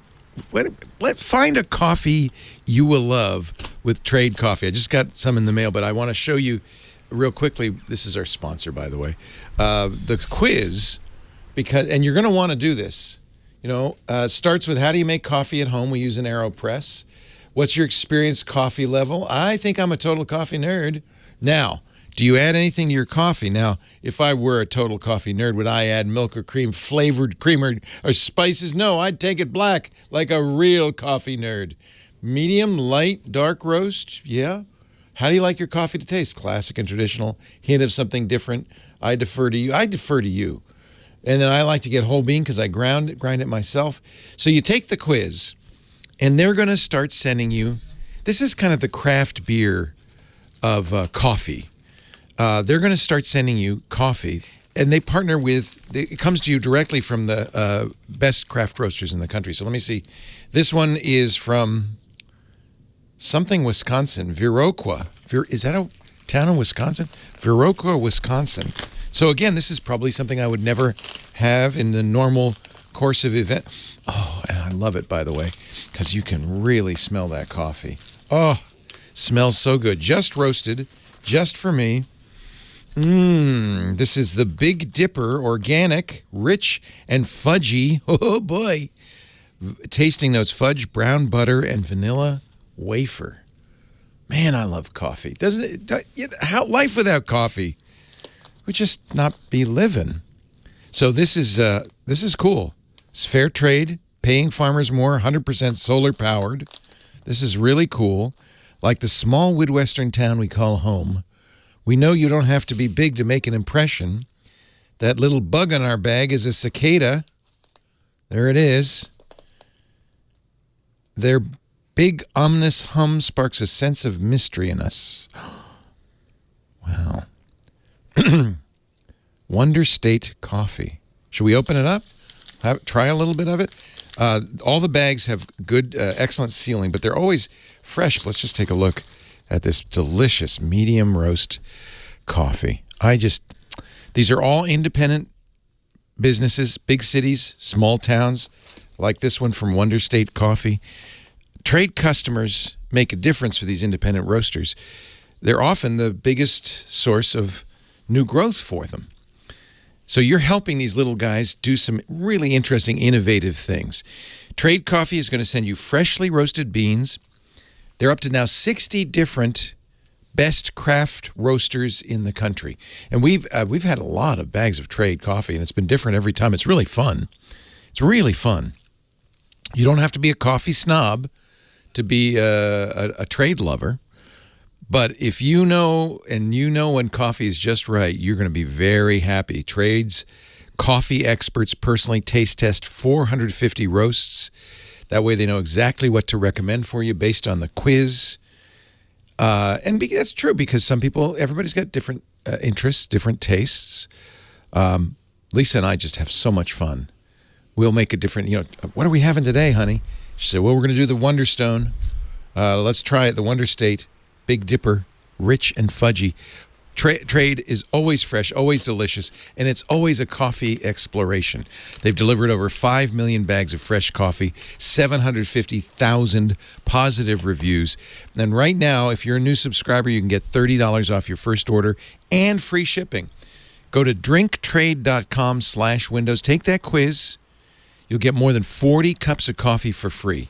Find a coffee you will love with Trade coffee. I just got some in the mail, but I want to show you real quickly. This is our sponsor, by the way. The quiz, and you're going to want to do this. Starts with how do you make coffee at home? We use an AeroPress. What's your experienced coffee level? I think I'm a total coffee nerd. Now, do you add anything to your coffee? Now, if I were a total coffee nerd, would I add milk or cream, flavored creamer, or spices? No, I'd take it black like a real coffee nerd. Medium, light, dark roast? Yeah. How do you like your coffee to taste? Classic and traditional, hint of something different. I defer to you. And then I like to get whole bean because I grind it myself. So you take the quiz, and they're going to start sending you, this is kind of the craft beer of coffee. They're going to start sending you coffee, and they partner with, it comes to you directly from the best craft roasters in the country. So let me see. This one is from something, Wisconsin, Viroqua. Is that a town in Wisconsin? Viroqua, Wisconsin. So again, this is probably something I would never have in the normal course of event. Oh, and I love it, by the way, because you can really smell that coffee. Oh, smells so good. Just roasted, just for me. This is the Big Dipper Organic, rich and fudgy. Oh, boy. Tasting notes, fudge, brown butter, and vanilla wafer. Man, I love coffee. Doesn't it? How life without coffee would just not be living. So this is cool. It's fair trade, paying farmers more, 100% solar powered. This is really cool. Like the small Midwestern town we call home, we know you don't have to be big to make an impression. That little bug on our bag is a cicada. There it is. Their big ominous hum sparks a sense of mystery in us. Wow. Wonder State Coffee. Should we open it up? Try a little bit of it? All the bags have good, excellent sealing, but they're always fresh. Let's just take a look at this delicious medium roast coffee. These are all independent businesses, big cities, small towns, like this one from Wonder State Coffee. Trade customers make a difference for these independent roasters. They're often the biggest source of new growth for them. So you're helping these little guys do some really interesting, innovative things. Trade Coffee is going to send you freshly roasted beans. They're up to now 60 different best craft roasters in the country. And we've had a lot of bags of Trade Coffee, and it's been different every time. It's really fun. It's really fun. You don't have to be a coffee snob to be a trade lover. But if you know when coffee is just right, you're going to be very happy. Trade's coffee experts personally taste test 450 roasts. That way they know exactly what to recommend for you based on the quiz. And that's true because everybody's got different interests, different tastes. Lisa and I just have so much fun. We'll make a different, what are we having today, honey? She said, well, we're going to do the Wonderstone. Let's try it, the Wonder State. Big Dipper, rich and fudgy. Trade is always fresh, always delicious, and it's always a coffee exploration. They've delivered over 5 million bags of fresh coffee, 750,000 positive reviews. And right now, if you're a new subscriber, you can get $30 off your first order and free shipping. Go to drinktrade.com/windows. Take that quiz. You'll get more than 40 cups of coffee for free.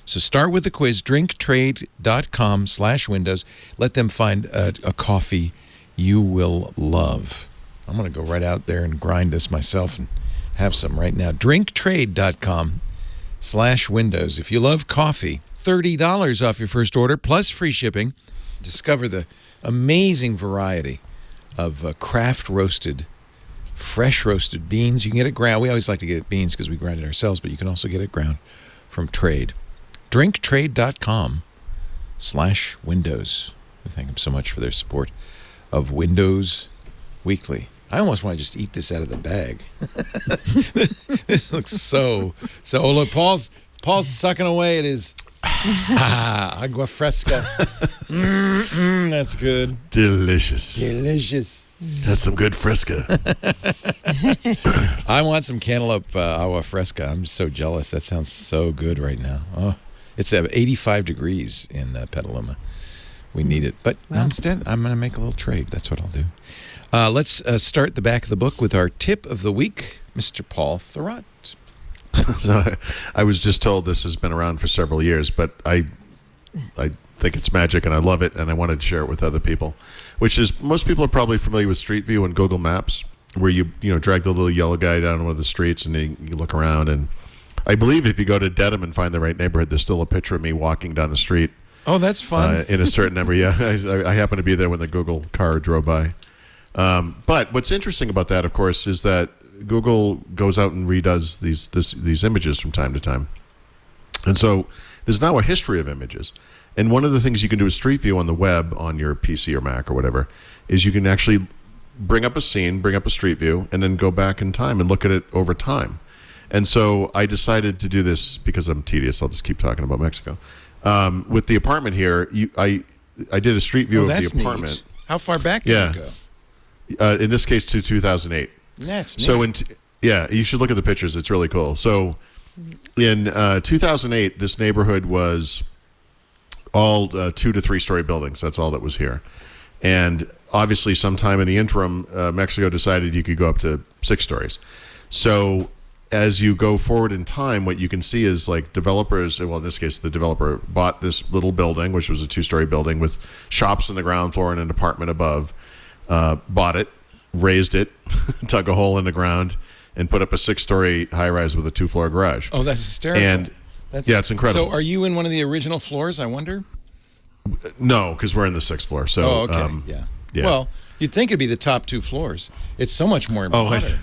So start with the quiz, drinktrade.com/windows. Let them find a coffee you will love. I'm going to go right out there and grind this myself and have some right now. Drinktrade.com/windows. If you love coffee, $30 off your first order plus free shipping. Discover the amazing variety of craft roasted, fresh roasted beans. You can get it ground. We always like to get it beans because we grind it ourselves, but you can also get it ground from Trade. drinktrade.com/windows. We thank them so much for their support of Windows Weekly. I almost want to just eat this out of the bag. This looks so. Oh, look, Paul's sucking away at his agua fresca. That's good. Delicious. That's some good fresca. I want some cantaloupe agua fresca. I'm so jealous. That sounds so good right now. Oh. It's 85 degrees in Petaluma. We need it. But instead, I'm going to make a little trade. That's what I'll do. Let's start the back of the book with our tip of the week, Mr. Paul Thurrott. So I was just told this has been around for several years, but I I think it's magic, and I love it, and I wanted to share it with other people. Which is, most people are probably familiar with Street View and Google Maps, where you drag the little yellow guy down one of the streets, and you look around. And I believe if you go to Dedham and find the right neighborhood, there's still a picture of me walking down the street. Oh, that's fun. In a certain number, yeah. I happened to be there when the Google car drove by. But what's interesting about that, of course, is that Google goes out and redoes these images from time to time. And so there's now a history of images. And one of the things you can do with Street View on the web, on your PC or Mac or whatever, is you can actually bring up a scene, bring up a Street View, and then go back in time and look at it over time. And so I decided to do this because I'm tedious. I'll just keep talking about Mexico. With the apartment here, I did a Street View of the apartment. Neat. How far back did you go? In this case, to 2008. That's neat. So you should look at the pictures. It's really cool. So in 2008, this neighborhood was all 2 to 3 story buildings. That's all that was here. And obviously, sometime in the interim, Mexico decided you could go up to 6 stories. So as you go forward in time, what you can see is like developers, well, in this case, the developer bought this little building, which was a 2-story building with shops on the ground floor and an apartment above, bought it, raised it, dug a hole in the ground, and put up a 6-story high-rise with a 2-floor garage. Oh, that's hysterical. And it's incredible. So are you in one of the original floors, I wonder? No, because we're in the 6th floor. So, okay. Yeah. Well, you'd think it'd be the top 2 floors. It's so much more modern.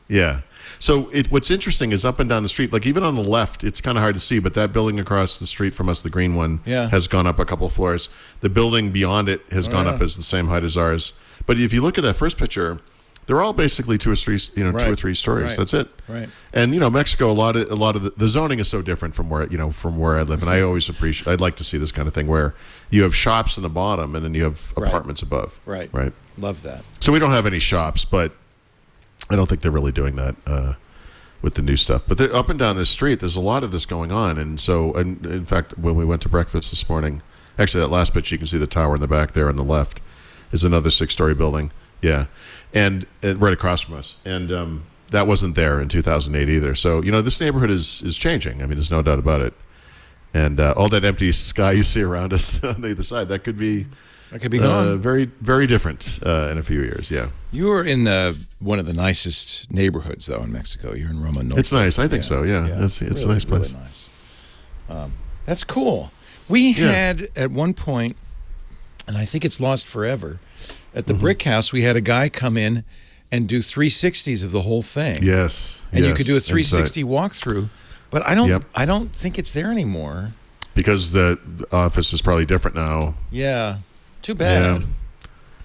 Yeah. So what's interesting is up and down the street, like even on the left, it's kind of hard to see, but that building across the street from us, the green one, has gone up a couple of floors. The building beyond it has gone up as the same height as ours. But if you look at that first picture, they're all basically 2 or 3 stories. Right. That's it. Right. And Mexico, a lot of the zoning is so different from where I live, and I always I'd like to see this kind of thing where you have shops in the bottom and then you have apartments above. Right. Right. Love that. So we don't have any shops, but I don't think they're really doing that with the new stuff. But up and down this street, there's a lot of this going on. And so, and in fact, when we went to breakfast this morning, actually that last picture, you can see the tower in the back there on the left is another 6-story building. Yeah. And right across from us. And that wasn't there in 2008 either. So, this neighborhood is changing. I mean, there's no doubt about it. And all that empty sky you see around us on the other side, that could be gone. Very, very different in a few years, yeah. You are in one of the nicest neighborhoods, though, in Mexico. You're in Roma Norte. It's nice. I think so, yeah. It's really, a nice place. Really nice. That's cool. We had, at one point, and I think it's lost forever, at the Brick House, we had a guy come in and do 360s of the whole thing. Yes. And you could do a 360 walkthrough, but I don't think it's there anymore. Because the office is probably different now. Yeah. Too bad. Yeah.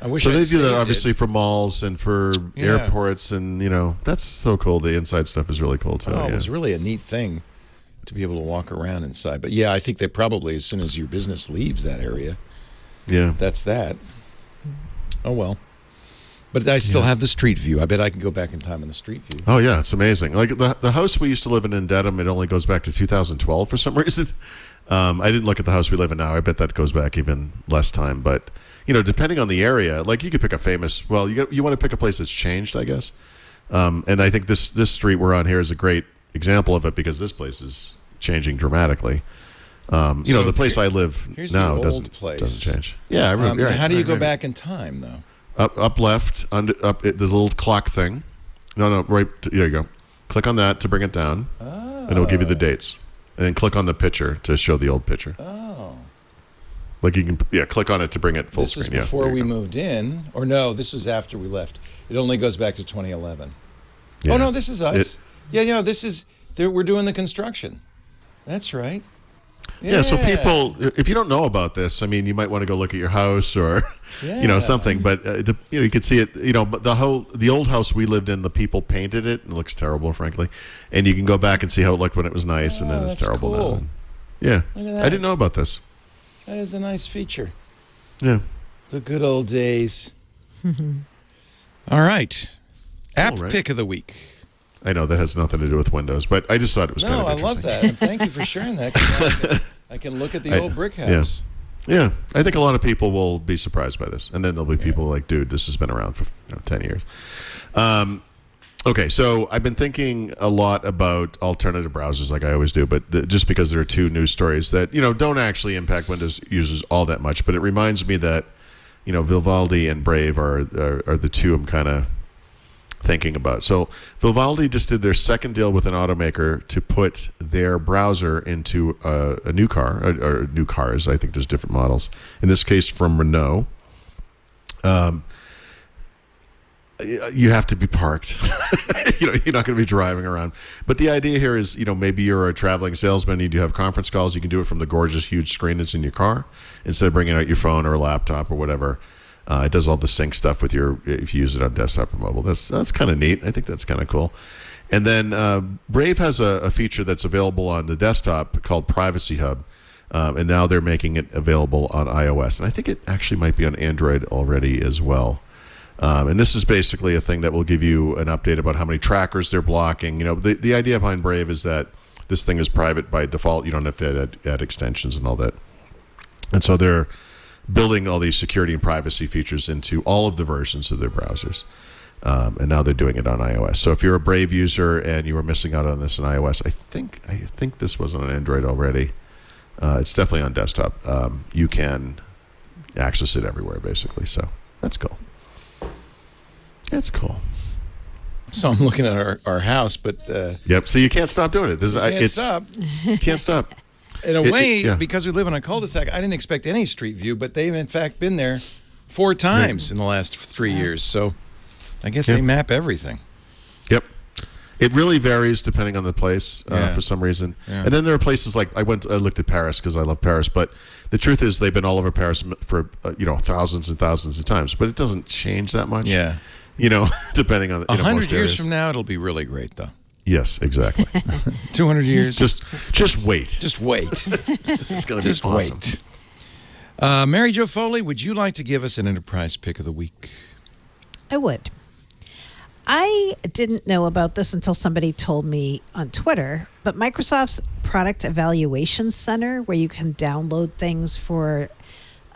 I wish so they do that obviously for malls and for airports, and that's so cool. The inside stuff is really cool too. It was really a neat thing to be able to walk around inside. But I think they probably, as soon as your business leaves that area, that's that. Oh well. But I still have the street view. I bet I can go back in time on the street view. Oh yeah, it's amazing. Like the house we used to live in Dedham, it only goes back to 2012 for some reason. I didn't look at the house we live in now. I bet that goes back even less time. But depending on the area, like you could pick a famous. Well, you want to pick a place that's changed, I guess. And I think this street we're on here is a great example of it because this place is changing dramatically. The place I live now doesn't change. Yeah, I remember. How do you go back in time though? Up left, there's a little clock thing. No, right. There you go. Click on that to bring it down, and it'll give you the dates. And then click on the picture to show the old picture. Oh. Like you can, click on it to bring it full screen. This is before we moved in, or no? This was after we left. It only goes back to 2011. Yeah. Oh no, this is us. This is. We're doing the construction. That's right. Yeah, so people, if you don't know about this, I mean, you might want to go look at your house or, something. But you could see it. But the old house we lived in, the people painted it. And it looks terrible, frankly. And you can go back and see how it looked when it was nice, and then it's terrible now. And, I didn't know about this. That is a nice feature. Yeah, the good old days. All right, app pick of the week. I know that has nothing to do with Windows, but I just thought it was kind of interesting. No, I love that. And thank you for sharing that. I can look at the old brick house. Yeah, I think a lot of people will be surprised by this. And then there'll be people like, dude, this has been around for 10 years. Okay, so I've been thinking a lot about alternative browsers like I always do, but just because there are two news stories that, don't actually impact Windows users all that much, but it reminds me that, Vivaldi and Brave are the two I'm kind of thinking about. So Vivaldi just did their second deal with an automaker to put their browser into a new car, or new cars. I think there's different models. In this case, from Renault. You have to be parked. You're not going to be driving around. But the idea here is, maybe you're a traveling salesman and you have conference calls. You can do it from the gorgeous, huge screen that's in your car instead of bringing out your phone or a laptop or whatever. It does all the sync stuff with if you use it on desktop or mobile. That's kind of neat. I think that's kind of cool. And then Brave has a feature that's available on the desktop called Privacy Hub. And now they're making it available on iOS. And I think it actually might be on Android already as well. And this is basically a thing that will give you an update about how many trackers they're blocking. The idea behind Brave is that this thing is private by default. You don't have to add extensions and all that. And so they're building all these security and privacy features into all of the versions of their browsers. And now they're doing it on iOS. So if you're a Brave user and you were missing out on this on iOS, I think this was on Android already. It's definitely on desktop. You can access it everywhere, basically. So that's cool. That's cool. So I'm looking at our house, but yep. So you can't stop doing it. Stop. Can't stop. In a way, because we live on a cul-de-sac, I didn't expect any street view, but they've in fact been there 4 times in the last 3 years. So I guess they map everything. Yep. It really varies depending on the place for some reason. Yeah. And then there are places like I looked at Paris because I love Paris, but the truth is they've been all over Paris for thousands and thousands of times, but it doesn't change that much. Yeah. Depending on 100 years from now, it'll be really great, though. Yes, exactly. 200 years. Just wait. Just wait. It's going to be awesome. Wait. Mary Jo Foley, would you like to give us an enterprise pick of the week? I would. I didn't know about this until somebody told me on Twitter, but Microsoft's Product Evaluation Center, where you can download things for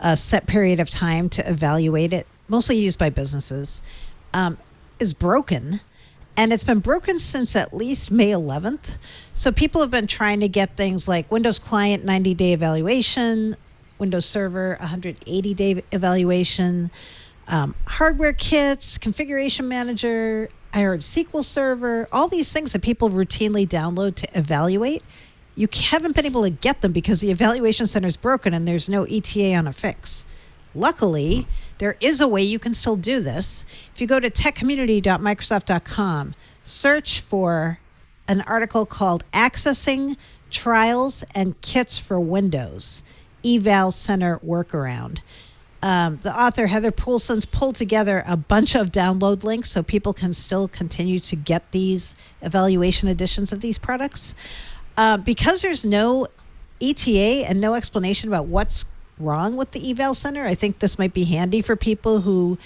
a set period of time to evaluate it, mostly used by businesses, is broken. And it's been broken since at least May 11th. So people have been trying to get things like Windows Client 90-day evaluation, Windows Server 180-day evaluation, hardware kits, configuration manager. I heard SQL Server, all these things that people routinely download to evaluate. You haven't been able to get them because the evaluation center is broken and there's no ETA on a fix. Luckily, there is a way you can still do this. If you go to techcommunity.microsoft.com, search for an article called Accessing Trials and Kits for Windows, Eval Center Workaround. The author, Heather Poulson's, pulled together a bunch of download links so people can still continue to get these evaluation editions of these products. Because there's no ETA and no explanation about what's wrong with the Eval Center, I think this might be handy for people who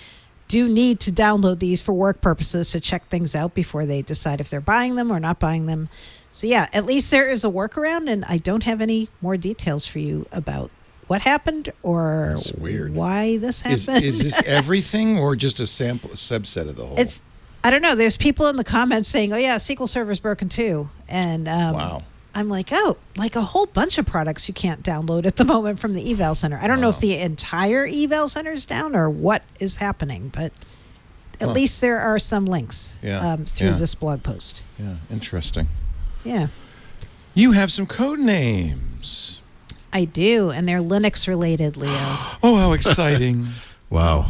do need to download these for work purposes to check things out before they decide if they're buying them or not buying them. So yeah, at least there is a workaround, and I don't have any more details for you about what happened or why this happened. Is this everything or just a subset of the whole? I don't know. There's people in the comments saying, oh yeah, SQL Server is broken too. And wow. I'm like, like a whole bunch of products you can't download at the moment from the Eval Center. I don't know if the entire Eval Center is down or what is happening, but at least there are some links through this blog post. Yeah, interesting. Yeah. You have some code names. I do, and they're Linux related, Leo. Oh, how exciting. Wow.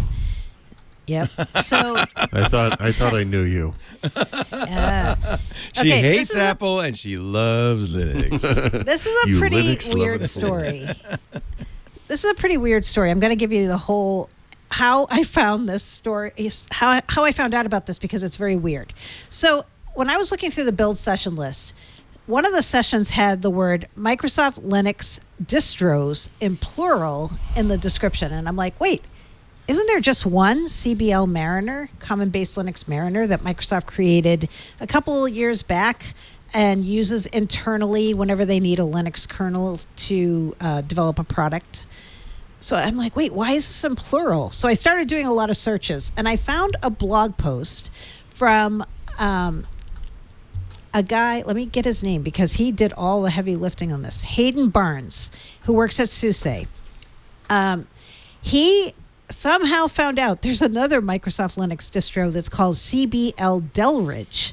Yep. So I thought I knew you. She hates Apple and she loves Linux. This is a pretty weird story. This is a pretty weird story. I'm going to give you the whole how I found this story, how I found out about this, because it's very weird. So when I was looking through the build session list, one of the sessions had the word Microsoft Linux distros in plural in the description. And I'm like, wait, isn't there just one CBL Mariner, Common Base Linux Mariner, that Microsoft created a couple of years back and uses internally whenever they need a Linux kernel to develop a product? So I'm like, wait, why is this in plural? So I started doing a lot of searches, and I found a blog post from a guy, let me get his name because he did all the heavy lifting on this. Hayden Barnes, who works at SUSE. He somehow found out there's another Microsoft Linux distro that's called CBL Delridge.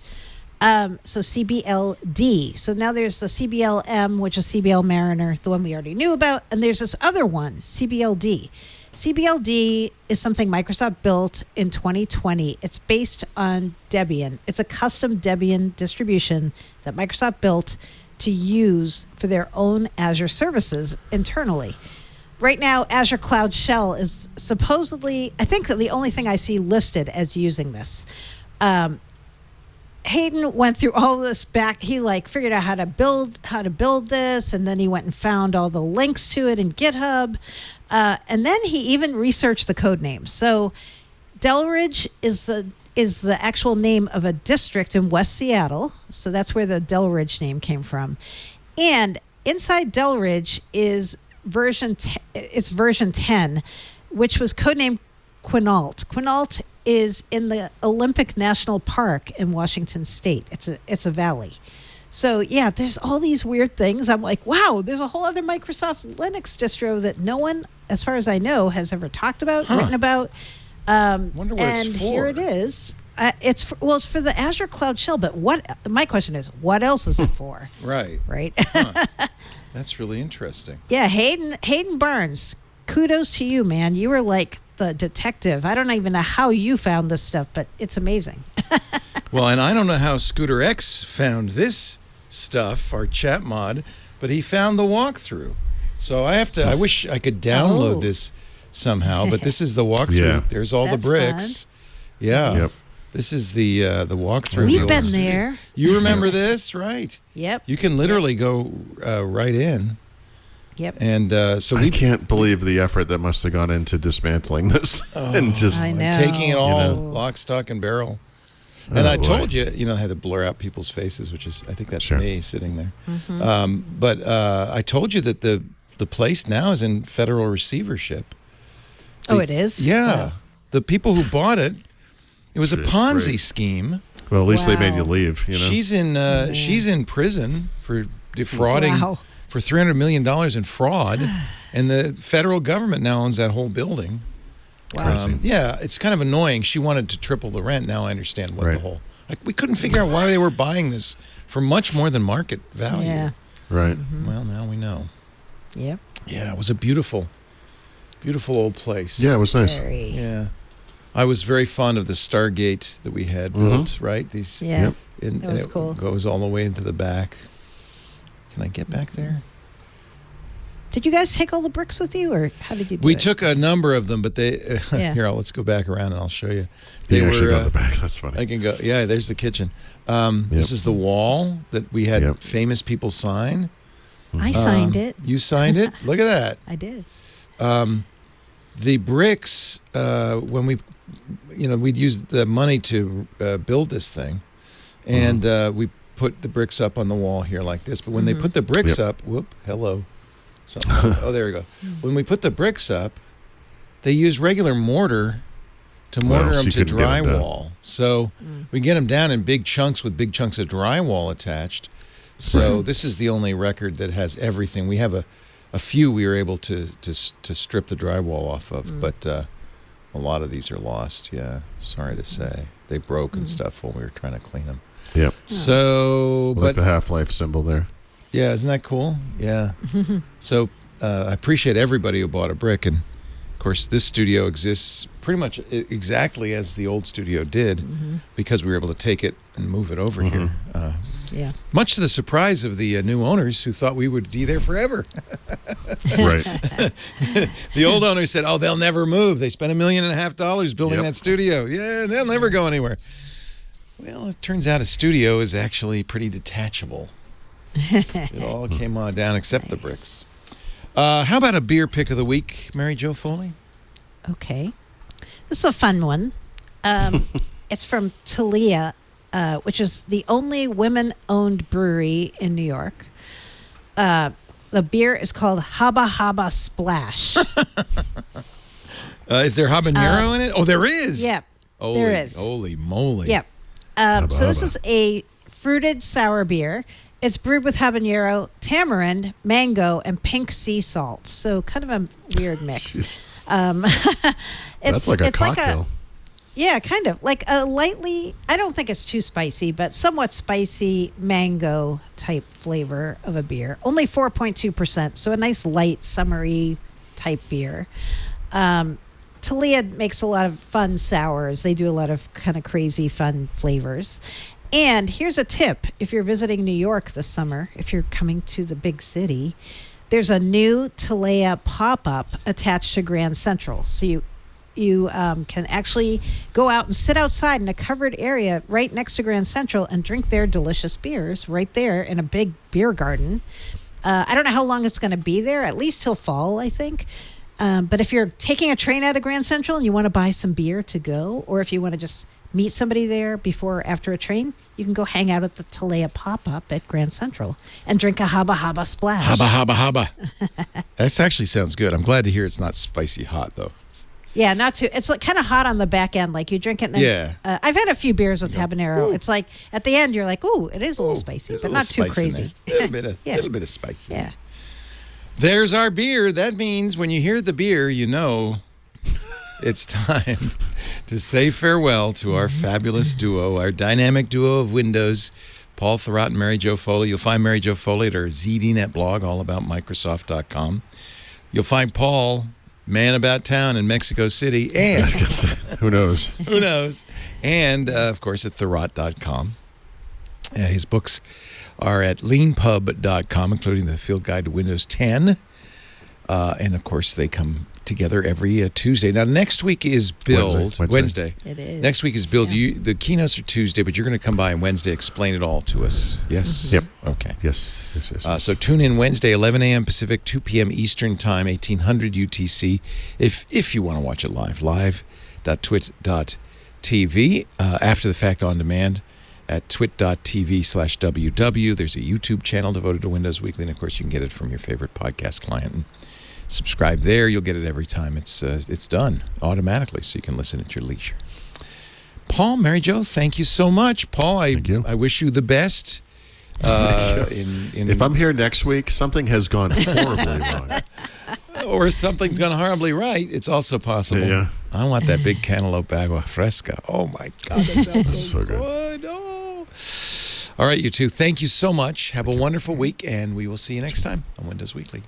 So CBLD. So now there's the CBLM, which is CBL Mariner, the one we already knew about. And there's this other one, CBLD. CBLD is something Microsoft built in 2020. It's based on Debian. It's a custom Debian distribution that Microsoft built to use for their own Azure services internally. Right now, Azure Cloud Shell is supposedly, I think that the only thing I see listed as using this. Hayden went through all this back. He figured out how to build this, and then he went and found all the links to it in GitHub, and then he even researched the code names. So, Delridge is the actual name of a district in West Seattle. So that's where the Delridge name came from, and inside Delridge is version 10, which was codenamed Quinault. Quinault is in the Olympic National Park in Washington State. It's a valley. So yeah, there's all these weird things. I'm like, wow, there's a whole other Microsoft Linux distro that no one, as far as I know, has ever talked about, written about. Wonder what it's for. And here it is. It's for the Azure Cloud Shell. But my question is, what else is it for? Right. Huh. That's really interesting. Yeah, Hayden Barnes, kudos to you, man. You were like the detective. I don't even know how you found this stuff, but it's amazing. Well, and I don't know how Scooter X found this stuff, our chat mod, but he found the walkthrough. So I wish I could download this somehow, but this is the walkthrough. Yeah. There's all That's the bricks. fun. Yeah. Yep. This is the walkthrough. We've of the been old studio. there. You remember this, right? Yep. You can literally go right in. Yep. And so I can't believe the effort that must have gone into dismantling this and just I know. taking it all You know. lock, stock, and barrel. And I boy. told you, I had to blur out people's faces, which is, I think that's Sure. me sitting there. But I told you that the place now is in federal receivership. Oh, it is? Yeah. The people who bought it, it was a Jeez, Ponzi great. scheme. Well, at least they made Wow. you leave. She's in prison for defrauding Wow. for $300 million in fraud, and the federal government now owns that whole building. Crazy. Yeah, it's kind of annoying. She wanted to triple the rent. Now I understand what the Right. whole. We couldn't figure out why they were buying this for much more than market value. Yeah. Right. Well, now we know. Yep. Yeah, it was a beautiful old place. Yeah, it was nice. Very. Yeah. I was very fond of the Stargate that we had built, right? These Yeah. and That was it cool. goes all the way into the back. Can I get back there? Did you guys take all the bricks with you, or how did you do We it? took a number of them, but they Yeah. here. Let's go back around and I'll show you. You can actually go in the back. That's funny. I can go. Yeah, there's the kitchen. This is the wall that we had famous people sign. I signed it. You signed it. Look at that. I did. The bricks. When we'd use the money to build this thing, and we put the bricks up on the wall here like this. But when they put the bricks up, hello. Oh, there we go. When we put the bricks up, they use regular mortar to mortar so them you to couldn't get 'em down. drywall. So we get them down in big chunks with big chunks of drywall attached. So this is the only record that has everything. We have a few we were able to strip the drywall off of, but a lot of these are lost. Yeah, sorry to say. They broke and stuff while we were trying to clean them. Yep. So, Like but the Half-Life symbol there. yeah, isn't that cool? Yeah. So I appreciate everybody who bought a brick. And, of course, this studio exists pretty much exactly as the old studio did because we were able to take it and move it over here. Yeah. Much to the surprise of the new owners who thought we would be there forever. Right. The old owner said, oh, they'll never move. They spent $1.5 million building Yep. that studio. Yeah, they'll never go anywhere. Well, it turns out a studio is actually pretty detachable. It all came on down except the bricks. How about a beer pick of the week, Mary Jo Foley? Okay. This is a fun one. It's from Talia, which is the only women-owned brewery in New York. The beer is called Haba Haba Splash. Is there habanero in it? Oh, there is. Yep. Holy, there is. Holy moly. Yep. So this is a fruited sour beer. It's brewed with habanero, tamarind, mango, and pink sea salt. So kind of a weird mix. That's like a cocktail. Yeah, kind of. Like a lightly, I don't think it's too spicy, but somewhat spicy mango type flavor of a beer. Only 4.2%, so a nice light, summery type beer. Talia makes a lot of fun sours. They do a lot of kind of crazy fun flavors. And here's a tip. If you're visiting New York this summer, if you're coming to the big city, there's a new Talia pop-up attached to Grand Central. So you can actually go out and sit outside in a covered area right next to Grand Central and drink their delicious beers right there in a big beer garden. I don't know how long it's going to be there, at least till fall, I think. But if you're taking a train out of Grand Central and you want to buy some beer to go, or if you want to just meet somebody there before or after a train, you can go hang out at the Talia pop-up at Grand Central and drink a Haba Haba Splash. Haba, haba, haba. That actually sounds good. I'm glad to hear it's not spicy hot, though. Yeah, not too. It's like kind of hot on the back end. Like you drink it. And then, I've had a few beers with habanero. Ooh. It's like at the end you're like, ooh, it is a little spicy, but not too crazy. A little bit of spice. Yeah. There's our beer. That means when you hear the beer, you know it's time to say farewell to our fabulous duo, our dynamic duo of Windows, Paul Thurrott and Mary Jo Foley. You'll find Mary Jo Foley at our ZDNet blog, allaboutmicrosoft.com. You'll find Paul, man about town in Mexico City, and who knows? Who knows? And, of course, at thurrott.com. His books are at leanpub.com, including the Field Guide to Windows 10. And, of course, they come together every Tuesday. Now, next week is Build. Wednesday. It is. Next week is Build. Yeah. The keynotes are Tuesday, but you're going to come by on Wednesday, explain it all to us. Yes? Yep. Okay. Yes. So tune in Wednesday, 11 a.m. Pacific, 2 p.m. Eastern Time, 1800 UTC, if you want to watch it live.twit.tv. After the fact, on demand at twit.tv/WW. There's a YouTube channel devoted to Windows Weekly, and of course you can get it from your favorite podcast client and subscribe there. You'll get it every time it's done automatically, so you can listen at your leisure. Paul, Mary Jo, thank you so much. Paul, I wish you the best. If I'm here next week, something has gone horribly wrong. Or something's gone horribly right. It's also possible. Yeah. I want that big cantaloupe agua fresca. Oh, my God. That sounds so good. Oh. All right, you two. Thank you so much. Have a wonderful week, and we will see you next time on Windows Weekly.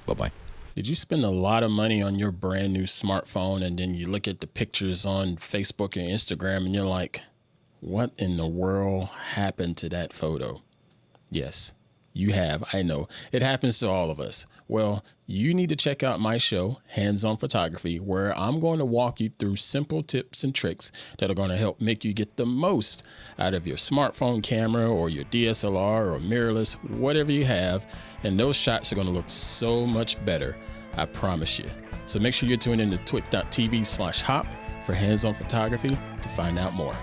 Bye-bye. Did you spend a lot of money on your brand new smartphone, and then you look at the pictures on Facebook and Instagram, and you're like, what in the world happened to that photo? Yes, you have. I know. It happens to all of us. Well, you need to check out my show, Hands On Photography, where I'm going to walk you through simple tips and tricks that are going to help make you get the most out of your smartphone camera or your DSLR or mirrorless, whatever you have. And those shots are going to look so much better. I promise you. So make sure you're tuning in to twit.tv/hop for Hands On Photography to find out more.